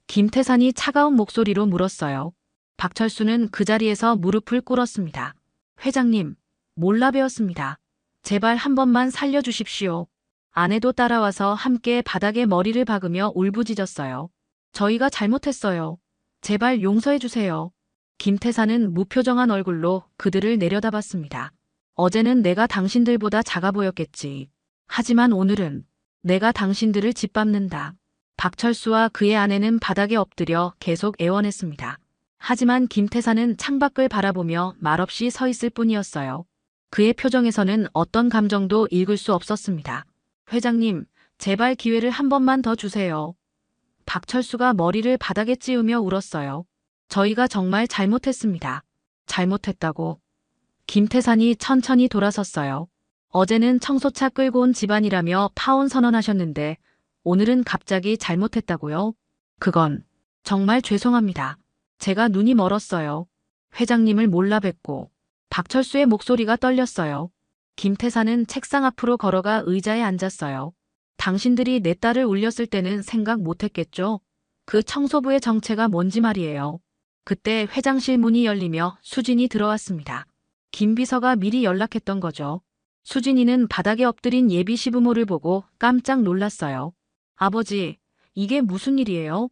Speaker 2: 김태산이 차가운 목소리로 물었어요. 박철수는 그 자리에서 무릎을 꿇었습니다. 회장님, 몰라 배웠습니다. 제발 한 번만 살려주십시오. 아내도 따라와서 함께 바닥에 머리를 박으며 울부짖었어요. 저희가 잘못했어요. 제발 용서해주세요. 김태산은 무표정한 얼굴로 그들을 내려다봤습니다. 어제는 내가 당신들보다 작아 보였겠지. 하지만 오늘은 내가 당신들을 짓밟는다. 박철수와 그의 아내는 바닥에 엎드려 계속 애원했습니다. 하지만 김태산은 창밖을 바라보며 말없이 서 있을 뿐이었어요. 그의 표정에서는 어떤 감정도 읽을 수 없었습니다. 회장님, 제발 기회를 한 번만 더 주세요. 박철수가 머리를 바닥에 찌우며 울었어요. 저희가 정말 잘못했습니다. 잘못했다고. 김태산이 천천히 돌아섰어요. 어제는 청소차 끌고 온 집안이라며 파혼 선언하셨는데 오늘은 갑자기 잘못했다고요? 그건 정말 죄송합니다. 제가 눈이 멀었어요. 회장님을 몰라 뵙고. 박철수의 목소리가 떨렸어요. 김태산은 책상 앞으로 걸어가 의자에 앉았어요. 당신들이 내 딸을 울렸을 때는 생각 못했겠죠? 그 청소부의 정체가 뭔지 말이에요. 그때 회장실 문이 열리며 수진이 들어왔습니다. 김 비서가 미리 연락했던 거죠. 수진이는 바닥에 엎드린 예비 시부모를 보고 깜짝 놀랐어요. 아버지, 이게 무슨 일이에요?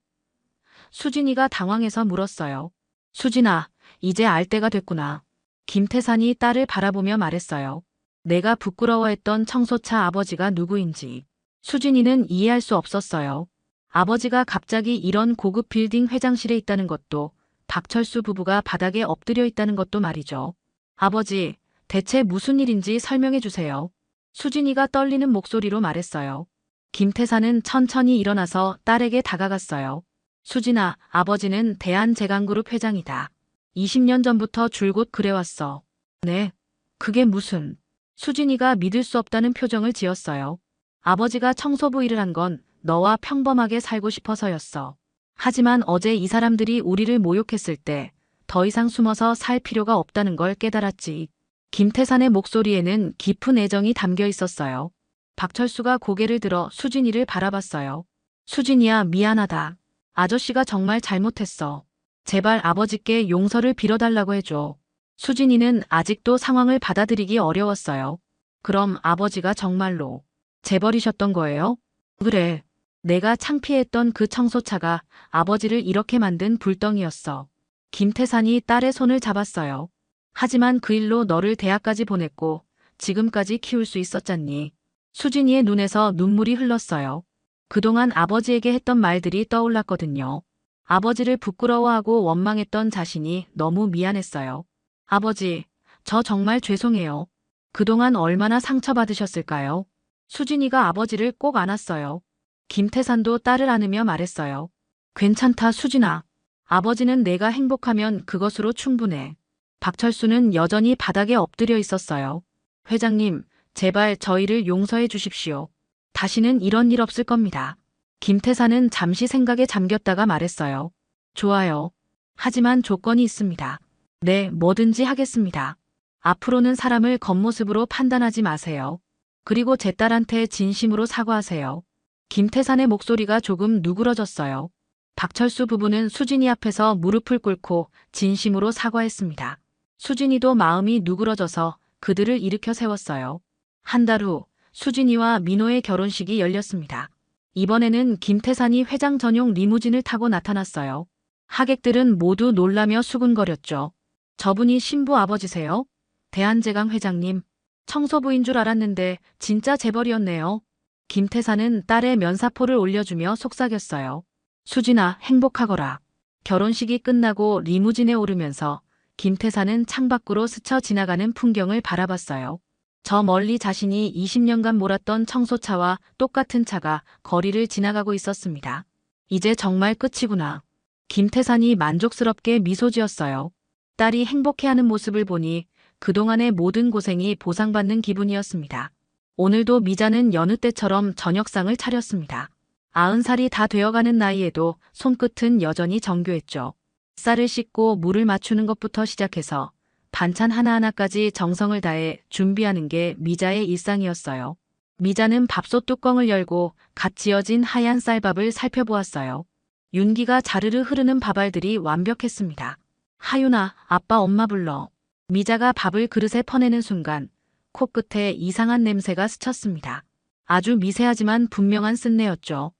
Speaker 2: 수진이가 당황해서 물었어요. 수진아, 이제 알 때가 됐구나. 김태산이 딸을 바라보며 말했어요. 내가 부끄러워했던 청소차 아버지가 누구인지. 수진이는 이해할 수 없었어요. 아버지가 갑자기 이런 고급 빌딩 회장실에 있다는 것도, 박철수 부부가 바닥에 엎드려 있다는 것도 말이죠. 아버지, 대체 무슨 일인지 설명해 주세요. 수진이가 떨리는 목소리로 말했어요. 김태산은 천천히 일어나서 딸에게 다가갔어요. 수진아, 아버지는 대한제강그룹 회장이다. 20년 전부터 줄곧 그래왔어. 네, 그게 무슨... 수진이가 믿을 수 없다는 표정을 지었어요. 아버지가 청소부 일을 한 건 너와 평범하게 살고 싶어서였어. 하지만 어제 이 사람들이 우리를 모욕했을 때 더 이상 숨어서 살 필요가 없다는 걸 깨달았지. 김태산의 목소리에는 깊은 애정이 담겨 있었어요. 박철수가 고개를 들어 수진이를 바라봤어요. 수진이야, 미안하다. 아저씨가 정말 잘못했어. 제발 아버지께 용서를 빌어달라고 해줘. 수진이는 아직도 상황을 받아들이기 어려웠어요. 그럼 아버지가 정말로 재버리셨던 거예요? 그래. 내가 창피했던 그 청소차가 아버지를 이렇게 만든 불덩이였어. 김태산이 딸의 손을 잡았어요. 하지만 그 일로 너를 대학까지 보냈고 지금까지 키울 수 있었잖니. 수진이의 눈에서 눈물이 흘렀어요. 그동안 아버지에게 했던 말들이 떠올랐거든요. 아버지를 부끄러워하고 원망했던 자신이 너무 미안했어요. 아버지, 저 정말 죄송해요. 그동안 얼마나 상처받으셨을까요? 수진이가 아버지를 꼭 안았어요. 김태산도 딸을 안으며 말했어요. 괜찮다, 수진아. 아버지는 내가 행복하면 그것으로 충분해. 박철수는 여전히 바닥에 엎드려 있었어요. 회장님, 제발 저희를 용서해 주십시오. 다시는 이런 일 없을 겁니다. 김태산은 잠시 생각에 잠겼다가 말했어요. 좋아요. 하지만 조건이 있습니다. 네, 뭐든지 하겠습니다. 앞으로는 사람을 겉모습으로 판단하지 마세요. 그리고 제 딸한테 진심으로 사과하세요. 김태산의 목소리가 조금 누그러졌어요. 박철수 부부는 수진이 앞에서 무릎을 꿇고 진심으로 사과했습니다. 수진이도 마음이 누그러져서 그들을 일으켜 세웠어요. 한 달 후 수진이와 민호의 결혼식이 열렸습니다. 이번에는 김태산이 회장 전용 리무진을 타고 나타났어요. 하객들은 모두 놀라며 수군거렸죠. 저분이 신부 아버지세요? 대한제강 회장님. 청소부인 줄 알았는데 진짜 재벌이었네요. 김태산은 딸의 면사포를 올려주며 속삭였어요. 수진아, 행복하거라. 결혼식이 끝나고 리무진에 오르면서 김태사는 창밖으로 스쳐 지나가는 풍경을 바라봤어요. 저 멀리 자신이 20년간 몰았던 청소차와 똑같은 차가 거리를 지나가고 있었습니다. 이제 정말 끝이구나. 김태산이 만족스럽게 미소 지었어요. 딸이 행복해하는 모습을 보니 그동안의 모든 고생이 보상받는 기분이었습니다. 오늘도 미자는 여느 때처럼 저녁상을 차렸습니다. 90살이 다 되어가는 나이에도 손끝은 여전히 정교했죠. 쌀을 씻고 물을 맞추는 것부터 시작해서 반찬 하나하나까지 정성을 다해 준비하는 게 미자의 일상이었어요. 미자는 밥솥 뚜껑을 열고 갓 지어진 하얀 쌀밥을 살펴보았어요. 윤기가 자르르 흐르는 밥알들이 완벽했습니다. 하윤아, 아빠 엄마 불러. 미자가 밥을 그릇에 퍼내는 순간 코끝에 이상한 냄새가 스쳤습니다. 아주 미세하지만 분명한 쓴내였죠.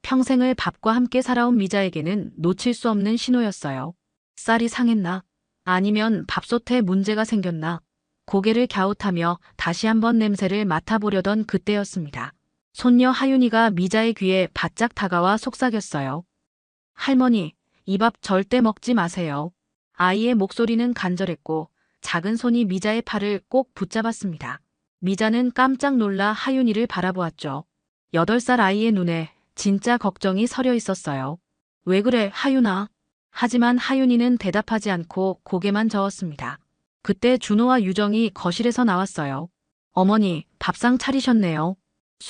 Speaker 2: 평생을 밥과 함께 살아온 미자에게는 놓칠 수 없는 신호였어요. 쌀이 상했나? 아니면 밥솥에 문제가 생겼나? 고개를 갸웃하며 다시 한번 냄새를 맡아보려던 그때였습니다. 손녀 하윤이가 미자의 귀에 바짝 다가와 속삭였어요. 할머니, 이 밥 절대 먹지 마세요. 아이의 목소리는 간절했고 작은 손이 미자의 팔을 꼭 붙잡았습니다. 미자는 깜짝 놀라 하윤이를 바라보았죠. 8살 아이의 눈에 진짜 걱정이 서려 있었어요. 왜 그래, 하윤아? 하지만 하윤이는 대답하지 않고 고개만 저었습니다. 그때 준호와 유정이 거실에서 나왔어요. 어머니, 밥상 차리셨네요.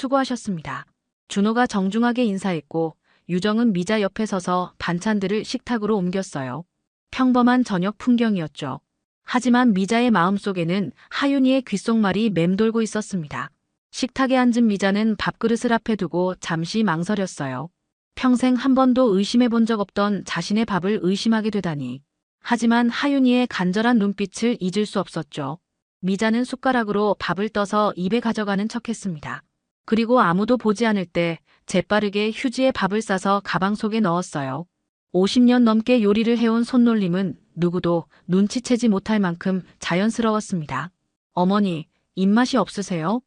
Speaker 2: 수고하셨습니다. 준호가 정중하게 인사했고 유정은 미자 옆에 서서 반찬들을 식탁으로 옮겼어요. 평범한 저녁 풍경이었죠. 하지만 미자의 마음속에는 하윤이의 귓속말이 맴돌고 있었습니다. 식탁에 앉은 미자는 밥그릇을 앞에 두고 잠시 망설였어요. 평생 한 번도 의심해 본 적 없던 자신의 밥을 의심하게 되다니. 하지만 하윤이의 간절한 눈빛을 잊을 수 없었죠. 미자는 숟가락으로 밥을 떠서 입에 가져가는 척했습니다. 그리고 아무도 보지 않을 때 재빠르게 휴지에 밥을 싸서 가방 속에 넣었어요. 50년 넘게 요리를 해온 손놀림은 누구도 눈치채지 못할 만큼 자연스러웠습니다. 어머니, 입맛이 없으세요?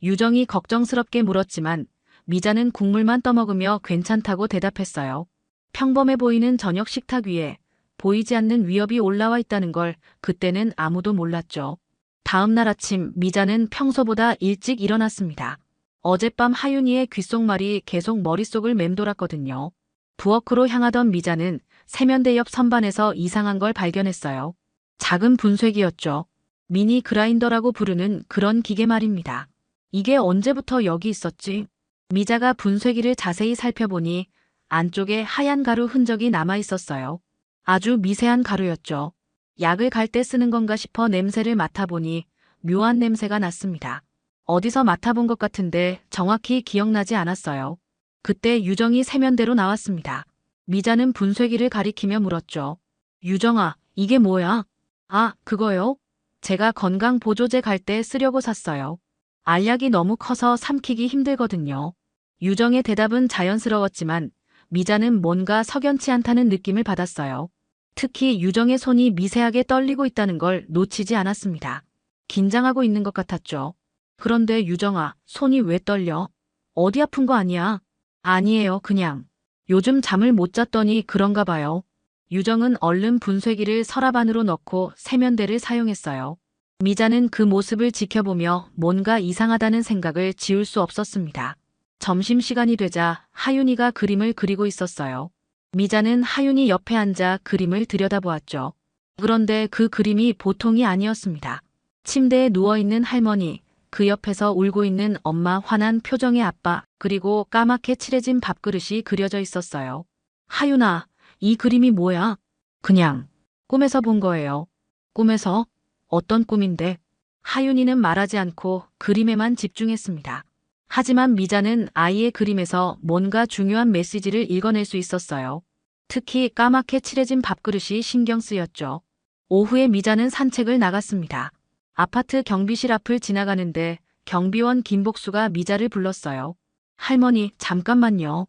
Speaker 2: 유정이 걱정스럽게 물었지만 미자는 국물만 떠먹으며 괜찮다고 대답했어요. 평범해 보이는 저녁 식탁 위에 보이지 않는 위협이 올라와 있다는 걸 그때는 아무도 몰랐죠. 다음 날 아침 미자는 평소보다 일찍 일어났습니다. 어젯밤 하윤이의 귓속말이 계속 머릿속을 맴돌았거든요. 부엌으로 향하던 미자는 세면대 옆 선반에서 이상한 걸 발견했어요. 작은 분쇄기였죠. 미니 그라인더라고 부르는 그런 기계 말입니다. 이게 언제부터 여기 있었지? 미자가 분쇄기를 자세히 살펴보니 안쪽에 하얀 가루 흔적이 남아 있었어요. 아주 미세한 가루였죠. 약을 갈 때 쓰는 건가 싶어 냄새를 맡아보니 묘한 냄새가 났습니다. 어디서 맡아본 것 같은데 정확히 기억나지 않았어요. 그때 유정이 세면대로 나왔습니다. 미자는 분쇄기를 가리키며 물었죠. 유정아, 이게 뭐야? 아, 그거요? 제가 건강보조제 갈 때 쓰려고 샀어요. 알약이 너무 커서 삼키기 힘들거든요. 유정의 대답은 자연스러웠지만 미자는 뭔가 석연치 않다는 느낌을 받았어요. 특히 유정의 손이 미세하게 떨리고 있다는 걸 놓치지 않았습니다. 긴장하고 있는 것 같았죠. 그런데 유정아, 손이 왜 떨려? 어디 아픈 거 아니야? 아니에요, 그냥. 요즘 잠을 못 잤더니 그런가 봐요. 유정은 얼른 분쇄기를 서랍 안으로 넣고 세면대를 사용했어요. 미자는 그 모습을 지켜보며 뭔가 이상하다는 생각을 지울 수 없었습니다. 점심시간이 되자 하윤이가 그림을 그리고 있었어요. 미자는 하윤이 옆에 앉아 그림을 들여다보았죠. 그런데 그 그림이 보통이 아니었습니다. 침대에 누워있는 할머니, 그 옆에서 울고 있는 엄마, 화난 표정의 아빠, 그리고 까맣게 칠해진 밥그릇이 그려져 있었어요. 하윤아, 이 그림이 뭐야? 그냥 꿈에서 본 거예요. 꿈에서? 어떤 꿈인데? 하윤이는 말하지 않고 그림에만 집중했습니다. 하지만 미자는 아이의 그림에서 뭔가 중요한 메시지를 읽어낼 수 있었어요. 특히 까맣게 칠해진 밥그릇이 신경 쓰였죠. 오후에 미자는 산책을 나갔습니다. 아파트 경비실 앞을 지나가는데 경비원 김복수가 미자를 불렀어요. 할머니, 잠깐만요.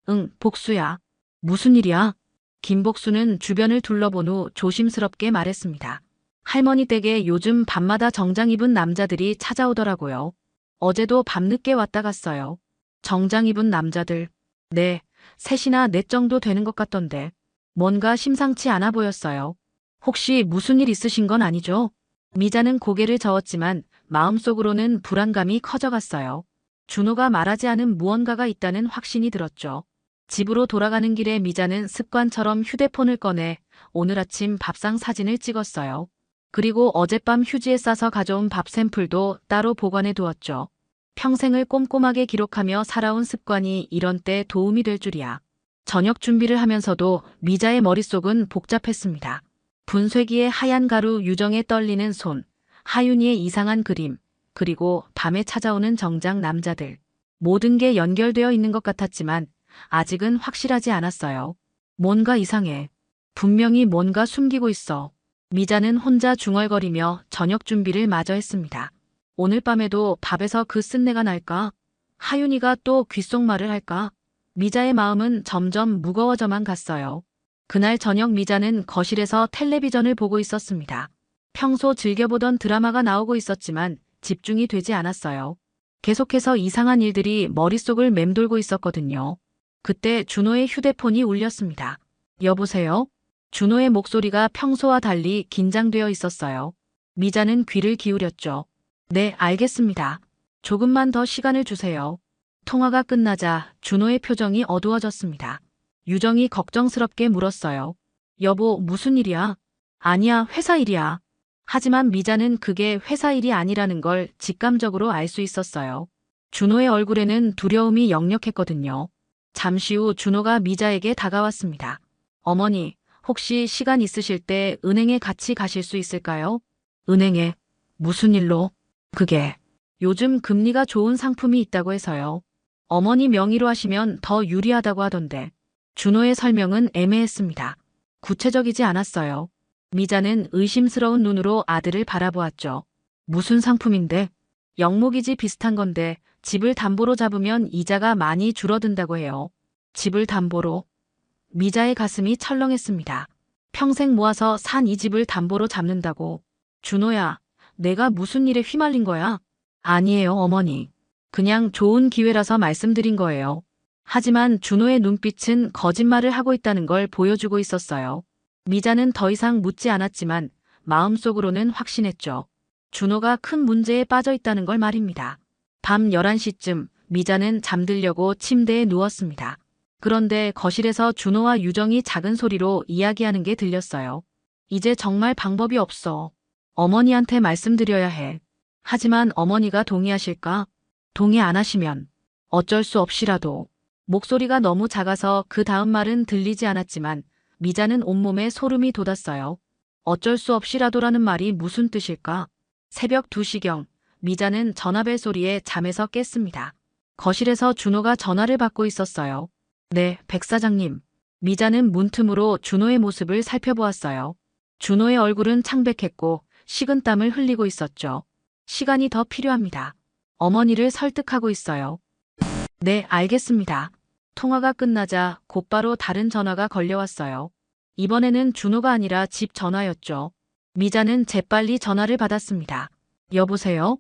Speaker 2: 응, 복수야. 무슨 일이야? 김복수는 주변을 둘러본 후 조심스럽게 말했습니다. 할머니 댁에 요즘 밤마다 정장 입은 남자들이 찾아오더라고요. 어제도 밤늦게 왔다 갔어요. 정장 입은 남자들. 네, 셋이나 넷 정도 되는 것 같던데. 뭔가 심상치 않아 보였어요. 혹시 무슨 일 있으신 건 아니죠? 미자는 고개를 저었지만 마음속으로는 불안감이 커져갔어요. 준호가 말하지 않은 무언가가 있다는 확신이 들었죠. 집으로 돌아가는 길에 미자는 습관처럼 휴대폰을 꺼내 오늘 아침 밥상 사진을 찍었어요. 그리고 어젯밤 휴지에 싸서 가져온 밥 샘플도 따로 보관해 두었죠. 평생을 꼼꼼하게 기록하며 살아온 습관이 이런 때 도움이 될 줄이야. 저녁 준비를 하면서도 미자의 머릿속은 복잡했습니다. 분쇄기의 하얀 가루, 유정에 떨리는 손, 하윤이의 이상한 그림, 그리고 밤에 찾아오는 정장 남자들. 모든 게 연결되어 있는 것 같았지만 아직은 확실하지 않았어요. 뭔가 이상해. 분명히 뭔가 숨기고 있어. 미자는 혼자 중얼거리며 저녁 준비를 마저 했습니다. 오늘 밤에도 밥에서 그 쓴내가 날까? 하윤이가 또 귓속말을 할까? 미자의 마음은 점점 무거워져만 갔어요. 그날 저녁 미자는 거실에서 텔레비전을 보고 있었습니다. 평소 즐겨보던 드라마가 나오고 있었지만 집중이 되지 않았어요. 계속해서 이상한 일들이 머릿속을 맴돌고 있었거든요. 그때 준호의 휴대폰이 울렸습니다. 여보세요? 준호의 목소리가 평소와 달리 긴장되어 있었어요. 미자는 귀를 기울였죠. 네, 알겠습니다. 조금만 더 시간을 주세요. 통화가 끝나자 준호의 표정이 어두워졌습니다. 유정이 걱정스럽게 물었어요. 여보, 무슨 일이야? 아니야, 회사 일이야. 하지만 미자는 그게 회사 일이 아니라는 걸 직감적으로 알 수 있었어요. 준호의 얼굴에는 두려움이 역력했거든요. 잠시 후 준호가 미자에게 다가왔습니다. 어머니, 혹시 시간 있으실 때 은행에 같이 가실 수 있을까요? 은행에? 무슨 일로? 그게 요즘 금리가 좋은 상품이 있다고 해서요. 어머니 명의로 하시면 더 유리하다고 하던데. 준호의 설명은 애매했습니다. 구체적이지 않았어요. 미자는 의심스러운 눈으로 아들을 바라보았죠. 무슨 상품인데? 영목이지 비슷한 건데 집을 담보로 잡으면 이자가 많이 줄어든다고 해요. 집을 담보로? 미자의 가슴이 철렁했습니다. 평생 모아서 산 이 집을 담보로 잡는다고. 준호야, 내가 무슨 일에 휘말린 거야? 아니에요, 어머니. 그냥 좋은 기회라서 말씀드린 거예요. 하지만 준호의 눈빛은 거짓말을 하고 있다는 걸 보여주고 있었어요. 미자는 더 이상 묻지 않았지만 마음속으로는 확신했죠. 준호가 큰 문제에 빠져 있다는 걸 말입니다. 밤 11시쯤 미자는 잠들려고 침대에 누웠습니다. 그런데 거실에서 준호와 유정이 작은 소리로 이야기하는 게 들렸어요. 이제 정말 방법이 없어. 어머니한테 말씀드려야 해. 하지만 어머니가 동의하실까? 동의 안 하시면 어쩔 수 없이라도. 목소리가 너무 작아서 그 다음 말은 들리지 않았지만 미자는 온몸에 소름이 돋았어요. 어쩔 수 없이라도라는 말이 무슨 뜻일까? 새벽 2시경 미자는 전화벨 소리에 잠에서 깼습니다. 거실에서 준호가 전화를 받고 있었어요. 네, 백 사장님. 미자는 문틈으로 준호의 모습을 살펴보았어요. 준호의 얼굴은 창백했고 식은땀을 흘리고 있었죠. 시간이 더 필요합니다. 어머니를 설득하고 있어요. 네, 알겠습니다. 통화가 끝나자 곧바로 다른 전화가 걸려왔어요. 이번에는 준호가 아니라 집 전화였죠. 미자는 재빨리 전화를 받았습니다. 여보세요?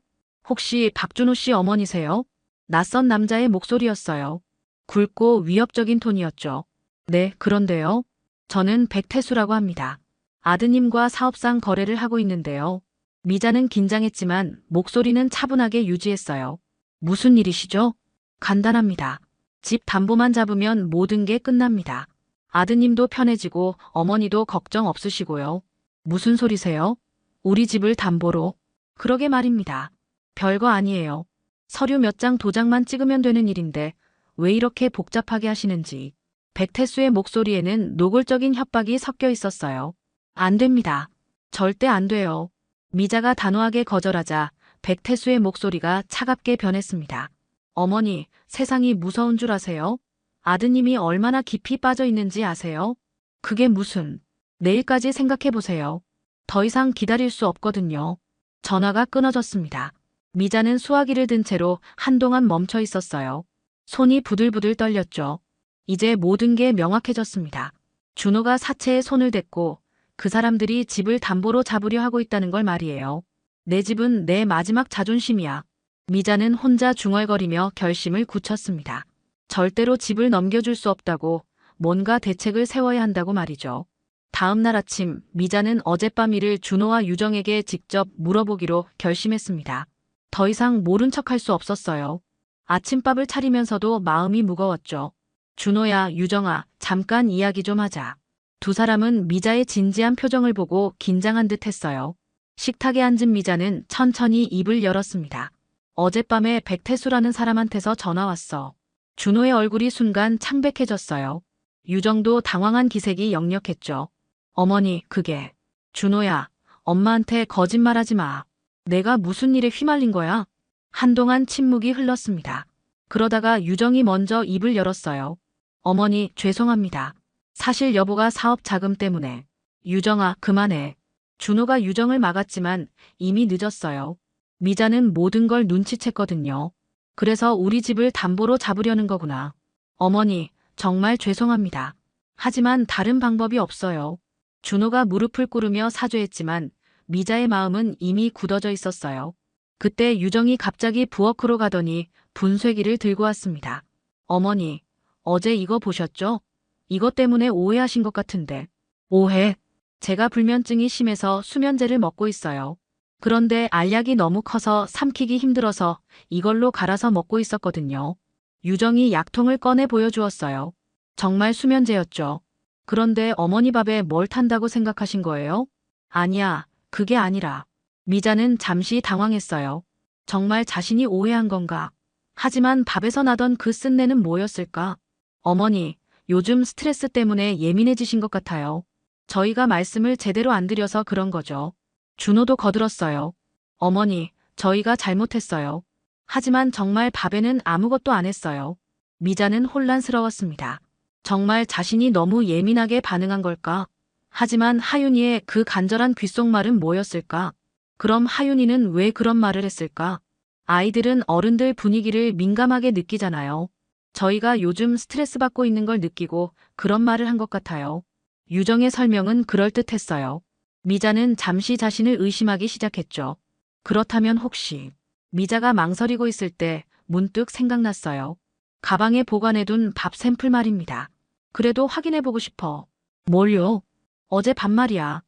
Speaker 2: 혹시 박준호 씨 어머니세요? 낯선 남자의 목소리였어요. 굵고 위협적인 톤이었죠. 네, 그런데요. 저는 백태수라고 합니다. 아드님과 사업상 거래를 하고 있는데요. 미자는 긴장했지만 목소리는 차분하게 유지했어요. 무슨 일이시죠? 간단합니다. 집 담보만 잡으면 모든 게 끝납니다. 아드님도 편해지고 어머니도 걱정 없으시고요. 무슨 소리세요? 우리 집을 담보로. 그러게 말입니다. 별거 아니에요. 서류 몇 장 도장만 찍으면 되는 일인데 왜 이렇게 복잡하게 하시는지. 백태수의 목소리에는 노골적인 협박이 섞여 있었어요. 안 됩니다. 절대 안 돼요. 미자가 단호하게 거절하자 백태수의 목소리가 차갑게 변했습니다. 어머니, 세상이 무서운 줄 아세요? 아드님이 얼마나 깊이 빠져 있는지 아세요? 그게 무슨... 내일까지 생각해보세요. 더 이상 기다릴 수 없거든요. 전화가 끊어졌습니다. 미자는 수화기를 든 채로 한동안 멈춰 있었어요. 손이 부들부들 떨렸죠. 이제 모든 게 명확해졌습니다. 준호가 사체에 손을 댔고 그 사람들이 집을 담보로 잡으려 하고 있다는 걸 말이에요. 내 집은 내 마지막 자존심이야. 미자는 혼자 중얼거리며 결심을 굳혔습니다. 절대로 집을 넘겨줄 수 없다고, 뭔가 대책을 세워야 한다고 말이죠. 다음 날 아침 미자는 어젯밤 일을 준호와 유정에게 직접 물어보기로 결심했습니다. 더 이상 모른 척할 수 없었어요. 아침밥을 차리면서도 마음이 무거웠죠. 준호야, 유정아, 잠깐 이야기 좀 하자. 두 사람은 미자의 진지한 표정을 보고 긴장한 듯 했어요. 식탁에 앉은 미자는 천천히 입을 열었습니다. 어젯밤에 백태수라는 사람한테서 전화 왔어. 준호의 얼굴이 순간 창백해졌어요. 유정도 당황한 기색이 역력했죠. 어머니, 그게. 준호야, 엄마한테 거짓말하지 마. 내가 무슨 일에 휘말린 거야? 한동안 침묵이 흘렀습니다. 그러다가 유정이 먼저 입을 열었어요. 어머니, 죄송합니다. 사실 여보가 사업 자금 때문에. 유정아, 그만해. 준호가 유정을 막았지만 이미 늦었어요. 미자는 모든 걸 눈치챘거든요. 그래서 우리 집을 담보로 잡으려는 거구나. 어머니, 정말 죄송합니다. 하지만 다른 방법이 없어요. 준호가 무릎을 꿇으며 사죄했지만 미자의 마음은 이미 굳어져 있었어요. 그때 유정이 갑자기 부엌으로 가더니 분쇄기를 들고 왔습니다. 어머니, 어제 이거 보셨죠? 이것 때문에 오해하신 것 같은데. 오해? 제가 불면증이 심해서 수면제를 먹고 있어요. 그런데 알약이 너무 커서 삼키기 힘들어서 이걸로 갈아서 먹고 있었거든요. 유정이 약통을 꺼내 보여주었어요. 정말 수면제였죠. 그런데 어머니 밥에 뭘 탄다고 생각하신 거예요? 아니야, 그게 아니라. 미자는 잠시 당황했어요. 정말 자신이 오해한 건가? 하지만 밥에서 나던 그 쓴내는 뭐였을까? 어머니, 요즘 스트레스 때문에 예민해지신 것 같아요. 저희가 말씀을 제대로 안 드려서 그런 거죠. 준호도 거들었어요. 어머니, 저희가 잘못했어요. 하지만 정말 밥에는 아무것도 안 했어요. 미자는 혼란스러웠습니다. 정말 자신이 너무 예민하게 반응한 걸까? 하지만 하윤이의 그 간절한 귓속말은 뭐였을까? 그럼 하윤이는 왜 그런 말을 했을까? 아이들은 어른들 분위기를 민감하게 느끼잖아요. 저희가 요즘 스트레스 받고 있는 걸 느끼고 그런 말을 한 것 같아요. 유정의 설명은 그럴듯했어요. 미자는 잠시 자신을 의심하기 시작했죠. 그렇다면 혹시 미자가 망설이고 있을 때 문득 생각났어요. 가방에 보관해둔 밥 샘플 말입니다. 그래도 확인해보고 싶어. 뭘요? 어제 밥 말이야.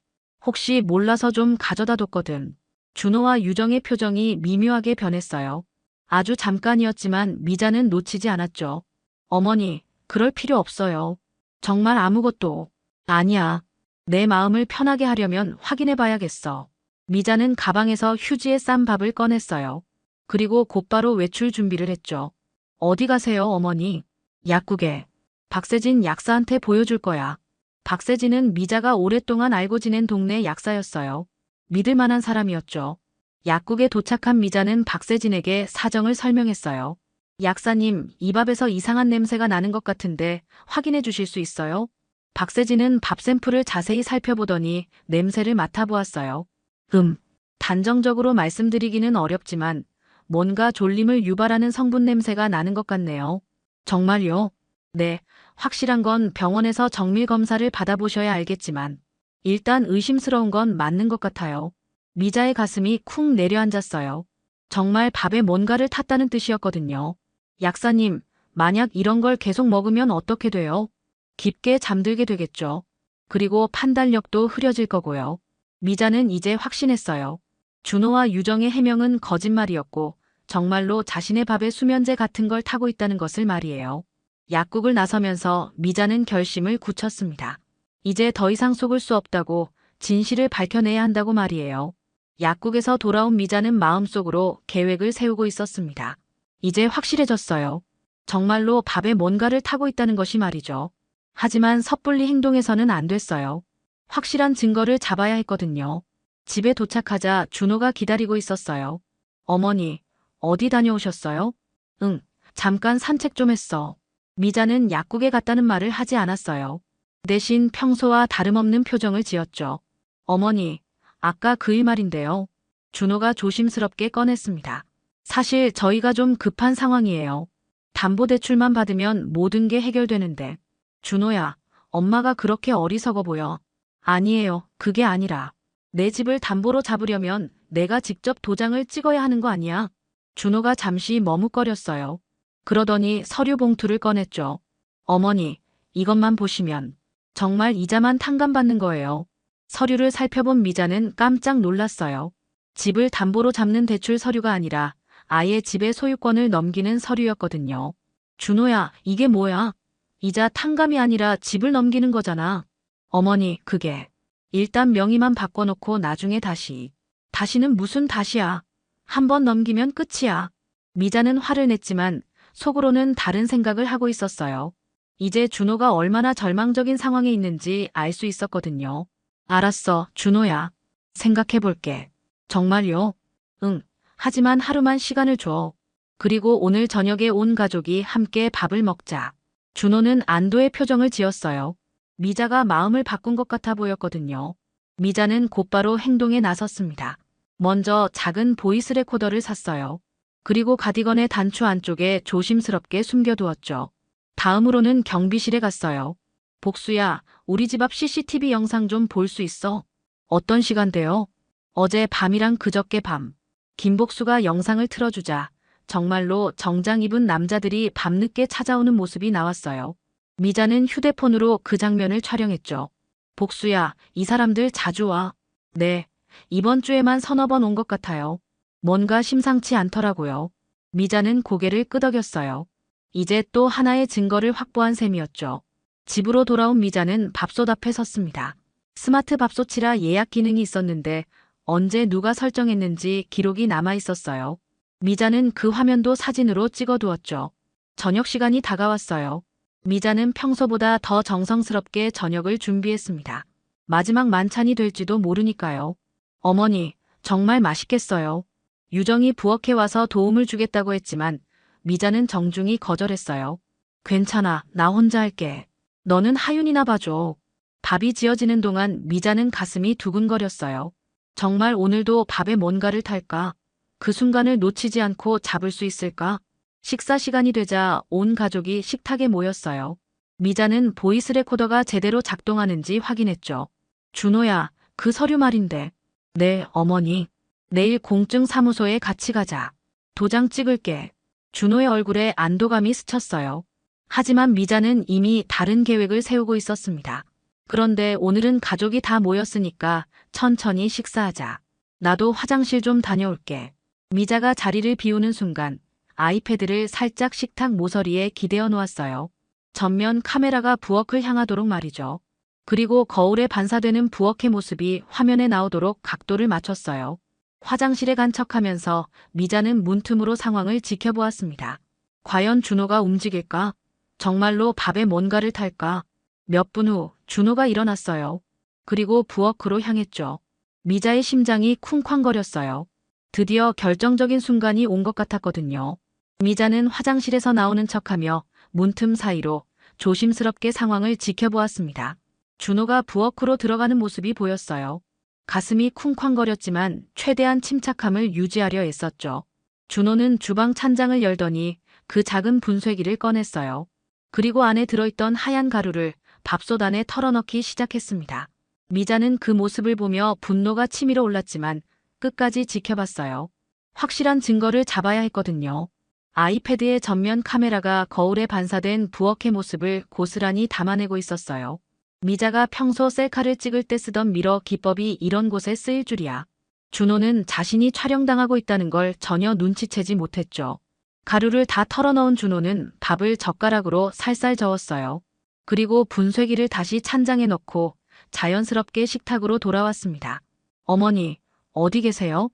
Speaker 2: 혹시 몰라서 좀 가져다 뒀거든. 준호와 유정의 표정이 미묘하게 변했어요. 아주 잠깐이었지만 미자는 놓치지 않았죠. 어머니, 그럴 필요 없어요. 정말 아무것도. 아니야. 내 마음을 편하게 하려면 확인해 봐야겠어. 미자는 가방에서 휴지에 싼 밥을 꺼냈어요. 그리고 곧바로 외출 준비를 했죠. 어디 가세요, 어머니? 약국에. 박세진 약사한테 보여줄 거야. 박세진은 미자가 오랫동안 알고 지낸 동네 약사였어요. 믿을 만한 사람이었죠. 약국에 도착한 미자는 박세진에게 사정을 설명했어요. 약사님, 이 밥에서 이상한 냄새가 나는 것 같은데 확인해 주실 수 있어요? 박세진은 밥 샘플을 자세히 살펴보더니 냄새를 맡아보았어요. 단정적으로 말씀드리기는 어렵지만 뭔가 졸림을 유발하는 성분 냄새가 나는 것 같네요. 정말요? 네, 확실한 건 병원에서 정밀 검사를 받아보셔야 알겠지만 일단 의심스러운 건 맞는 것 같아요. 미자의 가슴이 쿵 내려앉았어요. 정말 밥에 뭔가를 탔다는 뜻이었거든요. 약사님, 만약 이런 걸 계속 먹으면 어떻게 돼요? 깊게 잠들게 되겠죠. 그리고 판단력도 흐려질 거고요. 미자는 이제 확신했어요. 준호와 유정의 해명은 거짓말이었고 정말로 자신의 밥에 수면제 같은 걸 타고 있다는 것을 말이에요. 약국을 나서면서 미자는 결심을 굳혔습니다. 이제 더 이상 속을 수 없다고 진실을 밝혀내야 한다고 말이에요. 약국에서 돌아온 미자는 마음속으로 계획을 세우고 있었습니다. 이제 확실해졌어요. 정말로 밥에 뭔가를 타고 있다는 것이 말이죠. 하지만 섣불리 행동해서는 안 됐어요. 확실한 증거를 잡아야 했거든요. 집에 도착하자 준호가 기다리고 있었어요. 어머니, 어디 다녀오셨어요? 응, 잠깐 산책 좀 했어. 미자는 약국에 갔다는 말을 하지 않았어요. 대신 평소와 다름없는 표정을 지었죠. 어머니, 아까 그 일 말인데요. 준호가 조심스럽게 꺼냈습니다. 사실 저희가 좀 급한 상황이에요. 담보대출만 받으면 모든 게 해결되는데. 준호야, 엄마가 그렇게 어리석어 보여. 아니에요, 그게 아니라. 내 집을 담보로 잡으려면 내가 직접 도장을 찍어야 하는 거 아니야? 준호가 잠시 머뭇거렸어요. 그러더니 서류 봉투를 꺼냈죠. 어머니, 이것만 보시면. 정말 이자만 탕감받는 거예요. 서류를 살펴본 미자는 깜짝 놀랐어요. 집을 담보로 잡는 대출 서류가 아니라 아예 집의 소유권을 넘기는 서류였거든요. 준호야, 이게 뭐야? 이자 탕감이 아니라 집을 넘기는 거잖아. 어머니, 그게. 일단 명의만 바꿔놓고 나중에 다시. 다시는 무슨 다시야. 한 번 넘기면 끝이야. 미자는 화를 냈지만 속으로는 다른 생각을 하고 있었어요. 이제 준호가 얼마나 절망적인 상황에 있는지 알 수 있었거든요. 알았어, 준호야. 생각해볼게. 정말요? 응. 하지만 하루만 시간을 줘. 그리고 오늘 저녁에 온 가족이 함께 밥을 먹자. 준호는 안도의 표정을 지었어요. 미자가 마음을 바꾼 것 같아 보였거든요. 미자는 곧바로 행동에 나섰습니다. 먼저 작은 보이스 레코더를 샀어요. 그리고 가디건의 단추 안쪽에 조심스럽게 숨겨두었죠. 다음으로는 경비실에 갔어요. 복수야, 우리 집 앞 CCTV 영상 좀 볼 수 있어? 어떤 시간대요? 어제 밤이랑 그저께 밤. 김복수가 영상을 틀어주자 정말로 정장 입은 남자들이 밤늦게 찾아오는 모습이 나왔어요. 미자는 휴대폰으로 그 장면을 촬영했죠. 복수야, 이 사람들 자주 와. 네, 이번 주에만 서너 번 온 것 같아요. 뭔가 심상치 않더라고요. 미자는 고개를 끄덕였어요. 이제 또 하나의 증거를 확보한 셈이었죠. 집으로 돌아온 미자는 밥솥 앞에 섰습니다. 스마트 밥솥이라 예약 기능이 있었는데 언제 누가 설정했는지 기록이 남아 있었어요. 미자는 그 화면도 사진으로 찍어두었죠. 저녁 시간이 다가왔어요. 미자는 평소보다 더 정성스럽게 저녁을 준비했습니다. 마지막 만찬이 될지도 모르니까요. 어머니, 정말 맛있겠어요. 유정이 부엌에 와서 도움을 주겠다고 했지만 미자는 정중히 거절했어요. 괜찮아, 나 혼자 할게. 너는 하윤이나 봐줘. 밥이 지어지는 동안 미자는 가슴이 두근거렸어요. 정말 오늘도 밥에 뭔가를 탈까? 그 순간을 놓치지 않고 잡을 수 있을까? 식사 시간이 되자 온 가족이 식탁에 모였어요. 미자는 보이스 레코더가 제대로 작동하는지 확인했죠. 준호야, 그 서류 말인데. 네, 어머니. 내일 공증 사무소에 같이 가자. 도장 찍을게. 준호의 얼굴에 안도감이 스쳤어요. 하지만 미자는 이미 다른 계획을 세우고 있었습니다. 그런데 오늘은 가족이 다 모였으니까 천천히 식사하자. 나도 화장실 좀 다녀올게. 미자가 자리를 비우는 순간 아이패드를 살짝 식탁 모서리에 기대어 놓았어요. 전면 카메라가 부엌을 향하도록 말이죠. 그리고 거울에 반사되는 부엌의 모습이 화면에 나오도록 각도를 맞췄어요. 화장실에 간 척하면서 미자는 문틈으로 상황을 지켜보았습니다. 과연 준호가 움직일까? 정말로 밥에 뭔가를 탈까? 몇 분 후 준호가 일어났어요. 그리고 부엌으로 향했죠. 미자의 심장이 쿵쾅거렸어요. 드디어 결정적인 순간이 온 것 같았거든요. 미자는 화장실에서 나오는 척하며 문틈 사이로 조심스럽게 상황을 지켜보았습니다. 준호가 부엌으로 들어가는 모습이 보였어요. 가슴이 쿵쾅거렸지만 최대한 침착함을 유지하려 애썼죠. 준호는 주방 찬장을 열더니 그 작은 분쇄기를 꺼냈어요. 그리고 안에 들어있던 하얀 가루를 밥솥 안에 털어넣기 시작했습니다. 미자는 그 모습을 보며 분노가 치밀어 올랐지만 끝까지 지켜봤어요. 확실한 증거를 잡아야 했거든요. 아이패드의 전면 카메라가 거울에 반사된 부엌의 모습을 고스란히 담아내고 있었어요. 미자가 평소 셀카를 찍을 때 쓰던 미러 기법이 이런 곳에 쓰일 줄이야. 준호는 자신이 촬영당하고 있다는 걸 전혀 눈치채지 못했죠. 가루를 다 털어넣은 준호는 밥을 젓가락으로 살살 저었어요. 그리고 분쇄기를 다시 찬장에 넣고 자연스럽게 식탁으로 돌아왔습니다. 어머니, 어디 계세요?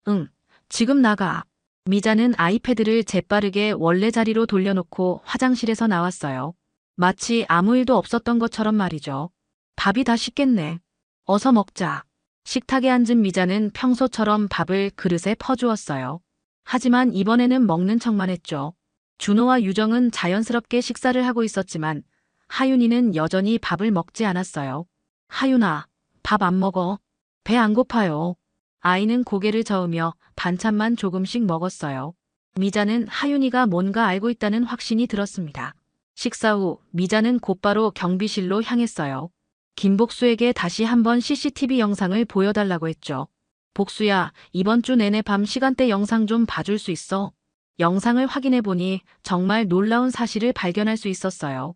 Speaker 2: 응, 지금 나가. 미자는 아이패드를 재빠르게 원래 자리로 돌려놓고 화장실에서 나왔어요. 마치 아무 일도 없었던 것처럼 말이죠. 밥이 다 식겠네. 어서 먹자. 식탁에 앉은 미자는 평소처럼 밥을 그릇에 퍼주었어요. 하지만 이번에는 먹는 척만 했죠. 준호와 유정은 자연스럽게 식사를 하고 있었지만 하윤이는 여전히 밥을 먹지 않았어요. 하윤아, 밥 안 먹어. 배 안 고파요. 아이는 고개를 저으며 반찬만 조금씩 먹었어요. 미자는 하윤이가 뭔가 알고 있다는 확신이 들었습니다. 식사 후 미자는 곧바로 경비실로 향했어요. 김복수에게 다시 한번 CCTV 영상을 보여달라고 했죠. 복수야, 이번 주 내내 밤 시간대 영상 좀 봐줄 수 있어? 영상을 확인해 보니 정말 놀라운 사실을 발견할 수 있었어요.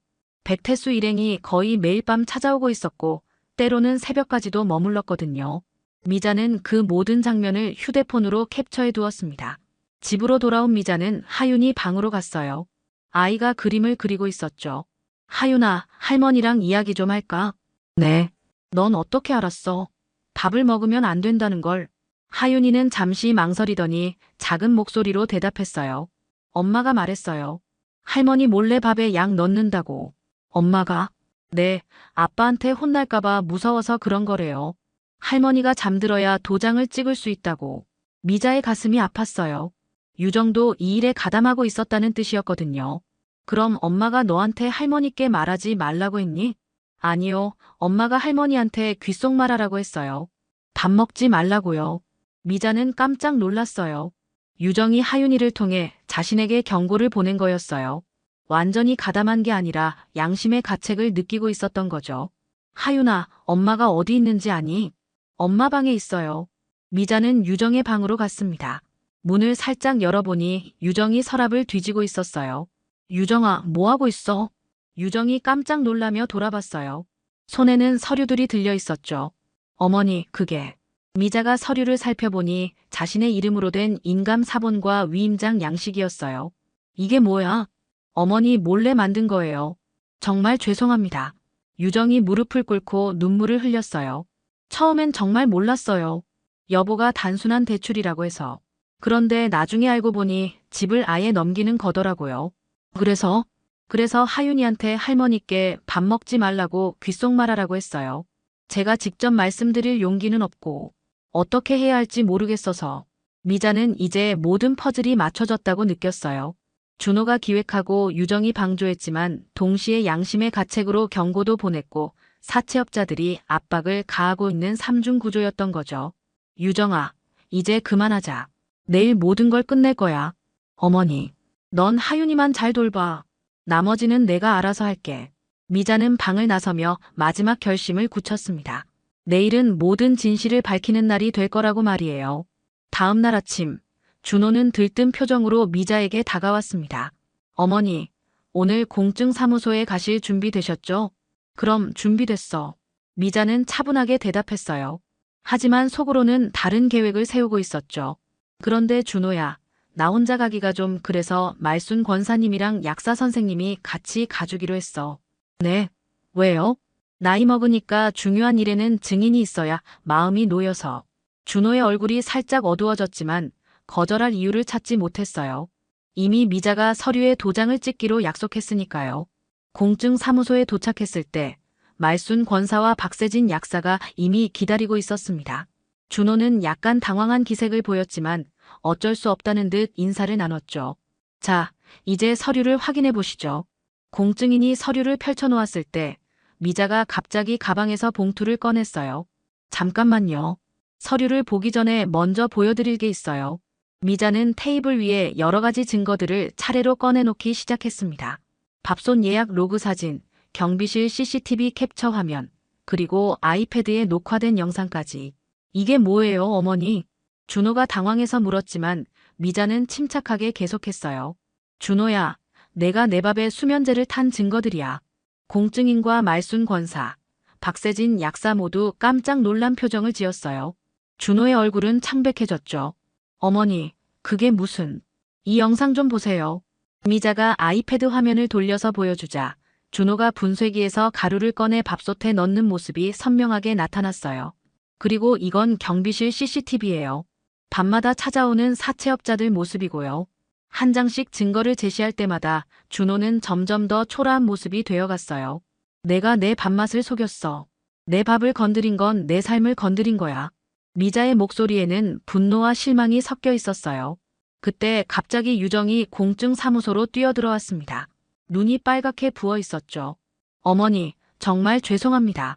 Speaker 2: 백태수 일행이 거의 매일 밤 찾아오고 있었고 때로는 새벽까지도 머물렀거든요. 미자는 그 모든 장면을 휴대폰으로 캡처해 두었습니다. 집으로 돌아온 미자는 하윤이 방으로 갔어요. 아이가 그림을 그리고 있었죠. 하윤아, 할머니랑 이야기 좀 할까? 네. 넌 어떻게 알았어? 밥을 먹으면 안 된다는 걸. 하윤이는 잠시 망설이더니 작은 목소리로 대답했어요. 엄마가 말했어요. 할머니 몰래 밥에 약 넣는다고. 엄마가? 네, 아빠한테 혼날까봐 무서워서 그런 거래요. 할머니가 잠들어야 도장을 찍을 수 있다고. 미자의 가슴이 아팠어요. 유정도 이 일에 가담하고 있었다는 뜻이었거든요. 그럼 엄마가 너한테 할머니께 말하지 말라고 했니? 아니요, 엄마가 할머니한테 귓속말하라고 했어요. 밥 먹지 말라고요. 미자는 깜짝 놀랐어요. 유정이 하윤이를 통해 자신에게 경고를 보낸 거였어요. 완전히 가담한 게 아니라 양심의 가책을 느끼고 있었던 거죠. 하윤아, 엄마가 어디 있는지 아니? 엄마 방에 있어요. 미자는 유정의 방으로 갔습니다. 문을 살짝 열어보니 유정이 서랍을 뒤지고 있었어요. 유정아, 뭐 하고 있어? 유정이 깜짝 놀라며 돌아봤어요. 손에는 서류들이 들려 있었죠. 어머니, 그게. 미자가 서류를 살펴보니 자신의 이름으로 된 인감 사본과 위임장 양식이었어요. 이게 뭐야? 어머니 몰래 만든 거예요. 정말 죄송합니다. 유정이 무릎을 꿇고 눈물을 흘렸어요. 처음엔 정말 몰랐어요. 여보가 단순한 대출이라고 해서. 그런데 나중에 알고 보니 집을 아예 넘기는 거더라고요. 그래서 하윤이한테 할머니께 밥 먹지 말라고 귓속말하라고 했어요. 제가 직접 말씀드릴 용기는 없고 어떻게 해야 할지 모르겠어서. 미자는 이제 모든 퍼즐이 맞춰졌다고 느꼈어요. 준호가 기획하고 유정이 방조했지만 동시에 양심의 가책으로 경고도 보냈고 사채업자들이 압박을 가하고 있는 삼중 구조였던 거죠. 유정아, 이제 그만하자. 내일 모든 걸 끝낼 거야. 어머니, 넌 하윤이만 잘 돌봐. 나머지는 내가 알아서 할게. 미자는 방을 나서며 마지막 결심을 굳혔습니다. 내일은 모든 진실을 밝히는 날이 될 거라고 말이에요. 다음 날 아침, 준호는 들뜬 표정으로 미자에게 다가왔습니다. 어머니, 오늘 공증사무소에 가실 준비 되셨죠? 그럼 준비됐어. 미자는 차분하게 대답했어요. 하지만 속으로는 다른 계획을 세우고 있었죠. 그런데 준호야, 나 혼자 가기가 좀 그래서 말순 권사님이랑 약사 선생님이 같이 가주기로 했어. 네, 왜요? 나이 먹으니까 중요한 일에는 증인이 있어야 마음이 놓여서. 준호의 얼굴이 살짝 어두워졌지만 거절할 이유를 찾지 못했어요. 이미 미자가 서류에 도장을 찍기로 약속했으니까요. 공증사무소에 도착했을 때 말순 권사와 박세진 약사가 이미 기다리고 있었습니다. 준호는 약간 당황한 기색을 보였지만 어쩔 수 없다는 듯 인사를 나눴죠. 자, 이제 서류를 확인해 보시죠. 공증인이 서류를 펼쳐놓았을 때 미자가 갑자기 가방에서 봉투를 꺼냈어요. 잠깐만요. 서류를 보기 전에 먼저 보여드릴 게 있어요. 미자는 테이블 위에 여러 가지 증거들을 차례로 꺼내놓기 시작했습니다. 밥솥 예약 로그 사진, 경비실 CCTV 캡처 화면, 그리고 아이패드에 녹화된 영상까지. 이게 뭐예요, 어머니? 준호가 당황해서 물었지만 미자는 침착하게 계속했어요. 준호야, 내가 내 밥에 수면제를 탄 증거들이야. 공증인과 말순 권사, 박세진 약사 모두 깜짝 놀란 표정을 지었어요. 준호의 얼굴은 창백해졌죠. 어머니, 그게 무슨... 이 영상 좀 보세요. 미자가 아이패드 화면을 돌려서 보여주자 준호가 분쇄기에서 가루를 꺼내 밥솥에 넣는 모습이 선명하게 나타났어요. 그리고 이건 경비실 CCTV예요. 밤마다 찾아오는 사채업자들 모습이고요. 한 장씩 증거를 제시할 때마다 준호는 점점 더 초라한 모습이 되어갔어요. 내가 내 밥맛을 속였어. 내 밥을 건드린 건 내 삶을 건드린 거야. 미자의 목소리에는 분노와 실망이 섞여 있었어요. 그때 갑자기 유정이 공증사무소로 뛰어들어왔습니다. 눈이 빨갛게 부어 있었죠. 어머니, 정말 죄송합니다.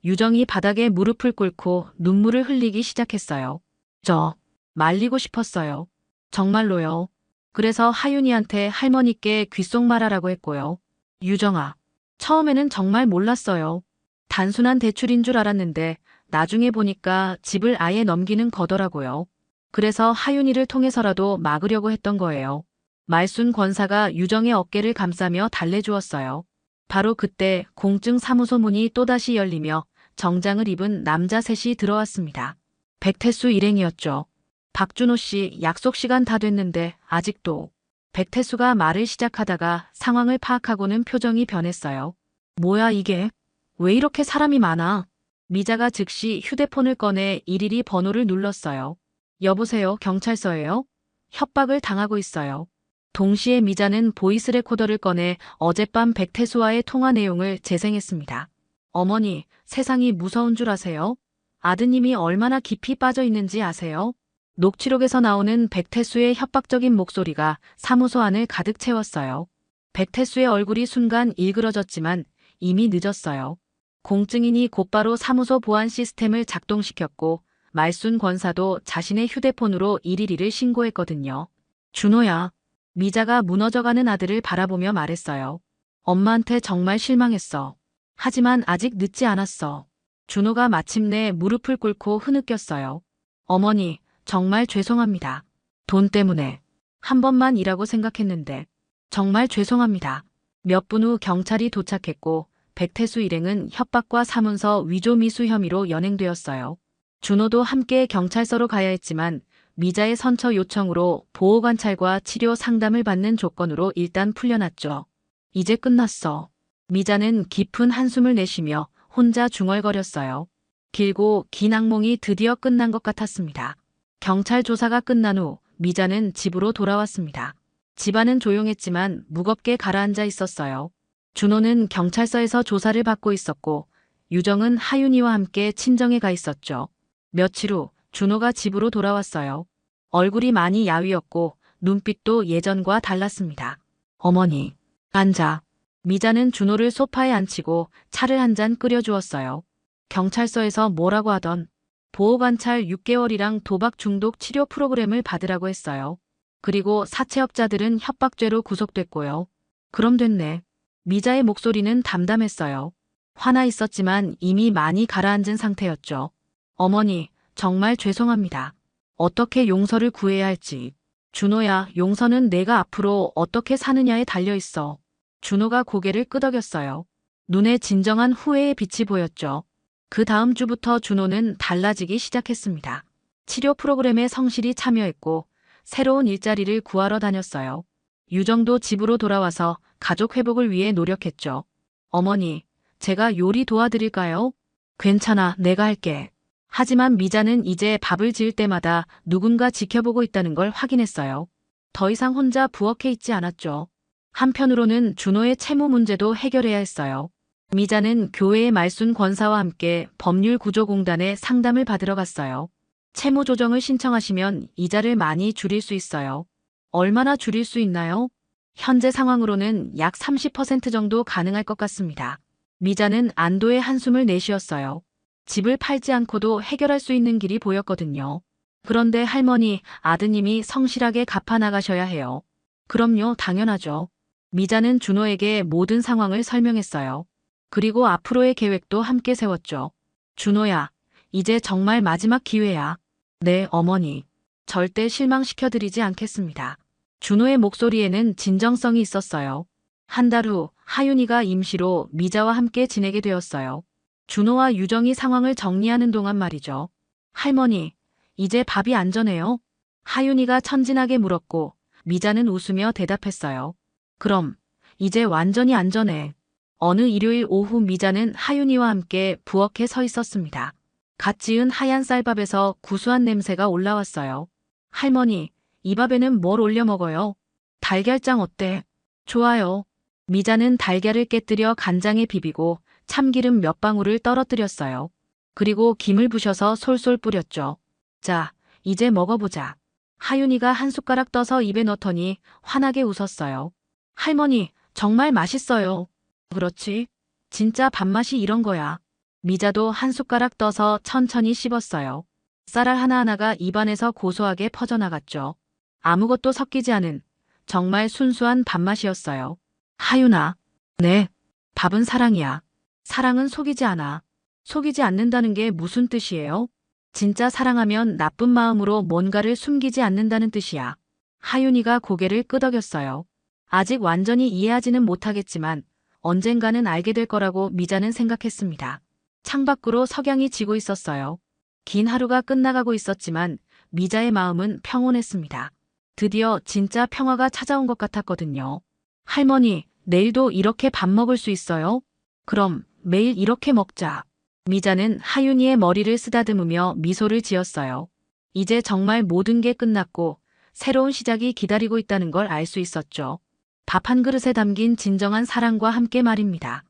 Speaker 2: 유정이 바닥에 무릎을 꿇고 눈물을 흘리기 시작했어요. 저 말리고 싶었어요. 정말로요. 그래서 하윤이한테 할머니께 귓속말하라고 했고요. 유정아, 처음에는 정말 몰랐어요. 단순한 대출인 줄 알았는데 나중에 보니까 집을 아예 넘기는 거더라고요. 그래서 하윤이를 통해서라도 막으려고 했던 거예요. 말순 권사가 유정의 어깨를 감싸며 달래주었어요. 바로 그때 공증 사무소 문이 또다시 열리며 정장을 입은 남자 셋이 들어왔습니다. 백태수 일행이었죠. 박준호 씨, 약속 시간 다 됐는데 아직도. 백태수가 말을 시작하다가 상황을 파악하고는 표정이 변했어요. 뭐야 이게? 왜 이렇게 사람이 많아? 미자가 즉시 휴대폰을 꺼내 일일이 번호를 눌렀어요. 여보세요, 경찰서예요? 협박을 당하고 있어요. 동시에 미자는 보이스 레코더를 꺼내 어젯밤 백태수와의 통화 내용을 재생했습니다. 어머니, 세상이 무서운 줄 아세요? 아드님이 얼마나 깊이 빠져 있는지 아세요? 녹취록에서 나오는 백태수의 협박적인 목소리가 사무소 안을 가득 채웠어요. 백태수의 얼굴이 순간 일그러졌지만 이미 늦었어요. 공증인이 곧바로 사무소 보안 시스템을 작동시켰고 말순 권사도 자신의 휴대폰으로 일일이를 신고했거든요. 준호야. 미자가 무너져가는 아들을 바라보며 말했어요. 엄마한테 정말 실망했어. 하지만 아직 늦지 않았어. 준호가 마침내 무릎을 꿇고 흐느꼈어요. 어머니, 정말 죄송합니다. 돈 때문에. 한 번만 일하고 생각했는데. 정말 죄송합니다. 몇 분 후 경찰이 도착했고 백태수 일행은 협박과 사문서 위조 미수 혐의로 연행되었어요. 준호도 함께 경찰서로 가야 했지만 미자의 선처 요청으로 보호관찰과 치료 상담을 받는 조건으로 일단 풀려났죠. 이제 끝났어. 미자는 깊은 한숨을 내쉬며 혼자 중얼거렸어요. 길고 긴 악몽이 드디어 끝난 것 같았습니다. 경찰 조사가 끝난 후 미자는 집으로 돌아왔습니다. 집안은 조용했지만 무겁게 가라앉아 있었어요. 준호는 경찰서에서 조사를 받고 있었고 유정은 하윤이와 함께 친정에 가 있었죠. 며칠 후 준호가 집으로 돌아왔어요. 얼굴이 많이 야위었고 눈빛도 예전과 달랐습니다. 어머니, 앉아. 미자는 준호를 소파에 앉히고 차를 한 잔 끓여주었어요. 경찰서에서 뭐라고 하던 보호관찰 6개월이랑 도박 중독 치료 프로그램을 받으라고 했어요. 그리고 사채업자들은 협박죄로 구속됐고요. 그럼 됐네. 미자의 목소리는 담담했어요. 화나 있었지만 이미 많이 가라앉은 상태였죠. 어머니, 정말 죄송합니다. 어떻게 용서를 구해야 할지. 준호야, 용서는 내가 앞으로 어떻게 사느냐에 달려있어. 준호가 고개를 끄덕였어요. 눈에 진정한 후회의 빛이 보였죠. 그 다음 주부터 준호는 달라지기 시작했습니다. 치료 프로그램에 성실히 참여했고 새로운 일자리를 구하러 다녔어요. 유정도 집으로 돌아와서 가족 회복을 위해 노력했죠. 어머니, 제가 요리 도와드릴까요? 괜찮아, 내가 할게. 하지만 미자는 이제 밥을 지을 때마다 누군가 지켜보고 있다는 걸 확인했어요. 더 이상 혼자 부엌에 있지 않았죠. 한편으로는 준호의 채무 문제도 해결해야 했어요. 미자는 교회의 말순 권사와 함께 법률구조공단에 상담을 받으러 갔어요. 채무 조정을 신청하시면 이자를 많이 줄일 수 있어요. 얼마나 줄일 수 있나요? 현재 상황으로는 약 30% 정도 가능할 것 같습니다. 미자는 안도의 한숨을 내쉬었어요. 집을 팔지 않고도 해결할 수 있는 길이 보였거든요. 그런데 할머니, 아드님이 성실하게 갚아나가셔야 해요. 그럼요, 당연하죠. 미자는 준호에게 모든 상황을 설명했어요. 그리고 앞으로의 계획도 함께 세웠죠. 준호야, 이제 정말 마지막 기회야. 네, 어머니. 절대 실망시켜드리지 않겠습니다. 준호의 목소리에는 진정성이 있었어요. 한 달 후 하윤이가 임시로 미자와 함께 지내게 되었어요. 준호와 유정이 상황을 정리하는 동안 말이죠. 할머니, 이제 밥이 안전해요? 하윤이가 천진하게 물었고 미자는 웃으며 대답했어요. 그럼, 이제 완전히 안전해. 어느 일요일 오후 미자는 하윤이와 함께 부엌에 서 있었습니다. 갓 지은 하얀 쌀밥에서 구수한 냄새가 올라왔어요. 할머니, 이 밥에는 뭘 올려 먹어요? 달걀장 어때? 좋아요. 미자는 달걀을 깨뜨려 간장에 비비고 참기름 몇 방울을 떨어뜨렸어요. 그리고 김을 부셔서 솔솔 뿌렸죠. 자, 이제 먹어보자. 하윤이가 한 숟가락 떠서 입에 넣더니 환하게 웃었어요. 할머니, 정말 맛있어요. 그렇지. 진짜 밥맛이 이런 거야. 미자도 한 숟가락 떠서 천천히 씹었어요. 쌀알 하나하나가 입안에서 고소하게 퍼져나갔죠. 아무것도 섞이지 않은 정말 순수한 밥맛이었어요. 하윤아. 네. 밥은 사랑이야. 사랑은 속이지 않아. 속이지 않는다는 게 무슨 뜻이에요? 진짜 사랑하면 나쁜 마음으로 뭔가를 숨기지 않는다는 뜻이야. 하윤이가 고개를 끄덕였어요. 아직 완전히 이해하지는 못하겠지만 언젠가는 알게 될 거라고 미자는 생각했습니다. 창밖으로 석양이 지고 있었어요. 긴 하루가 끝나가고 있었지만 미자의 마음은 평온했습니다. 드디어 진짜 평화가 찾아온 것 같았거든요. 할머니, 내일도 이렇게 밥 먹을 수 있어요? 그럼 매일 이렇게 먹자. 미자는 하윤이의 머리를 쓰다듬으며 미소를 지었어요. 이제 정말 모든 게 끝났고 새로운 시작이 기다리고 있다는 걸 알 수 있었죠. 밥 한 그릇에 담긴 진정한 사랑과 함께 말입니다.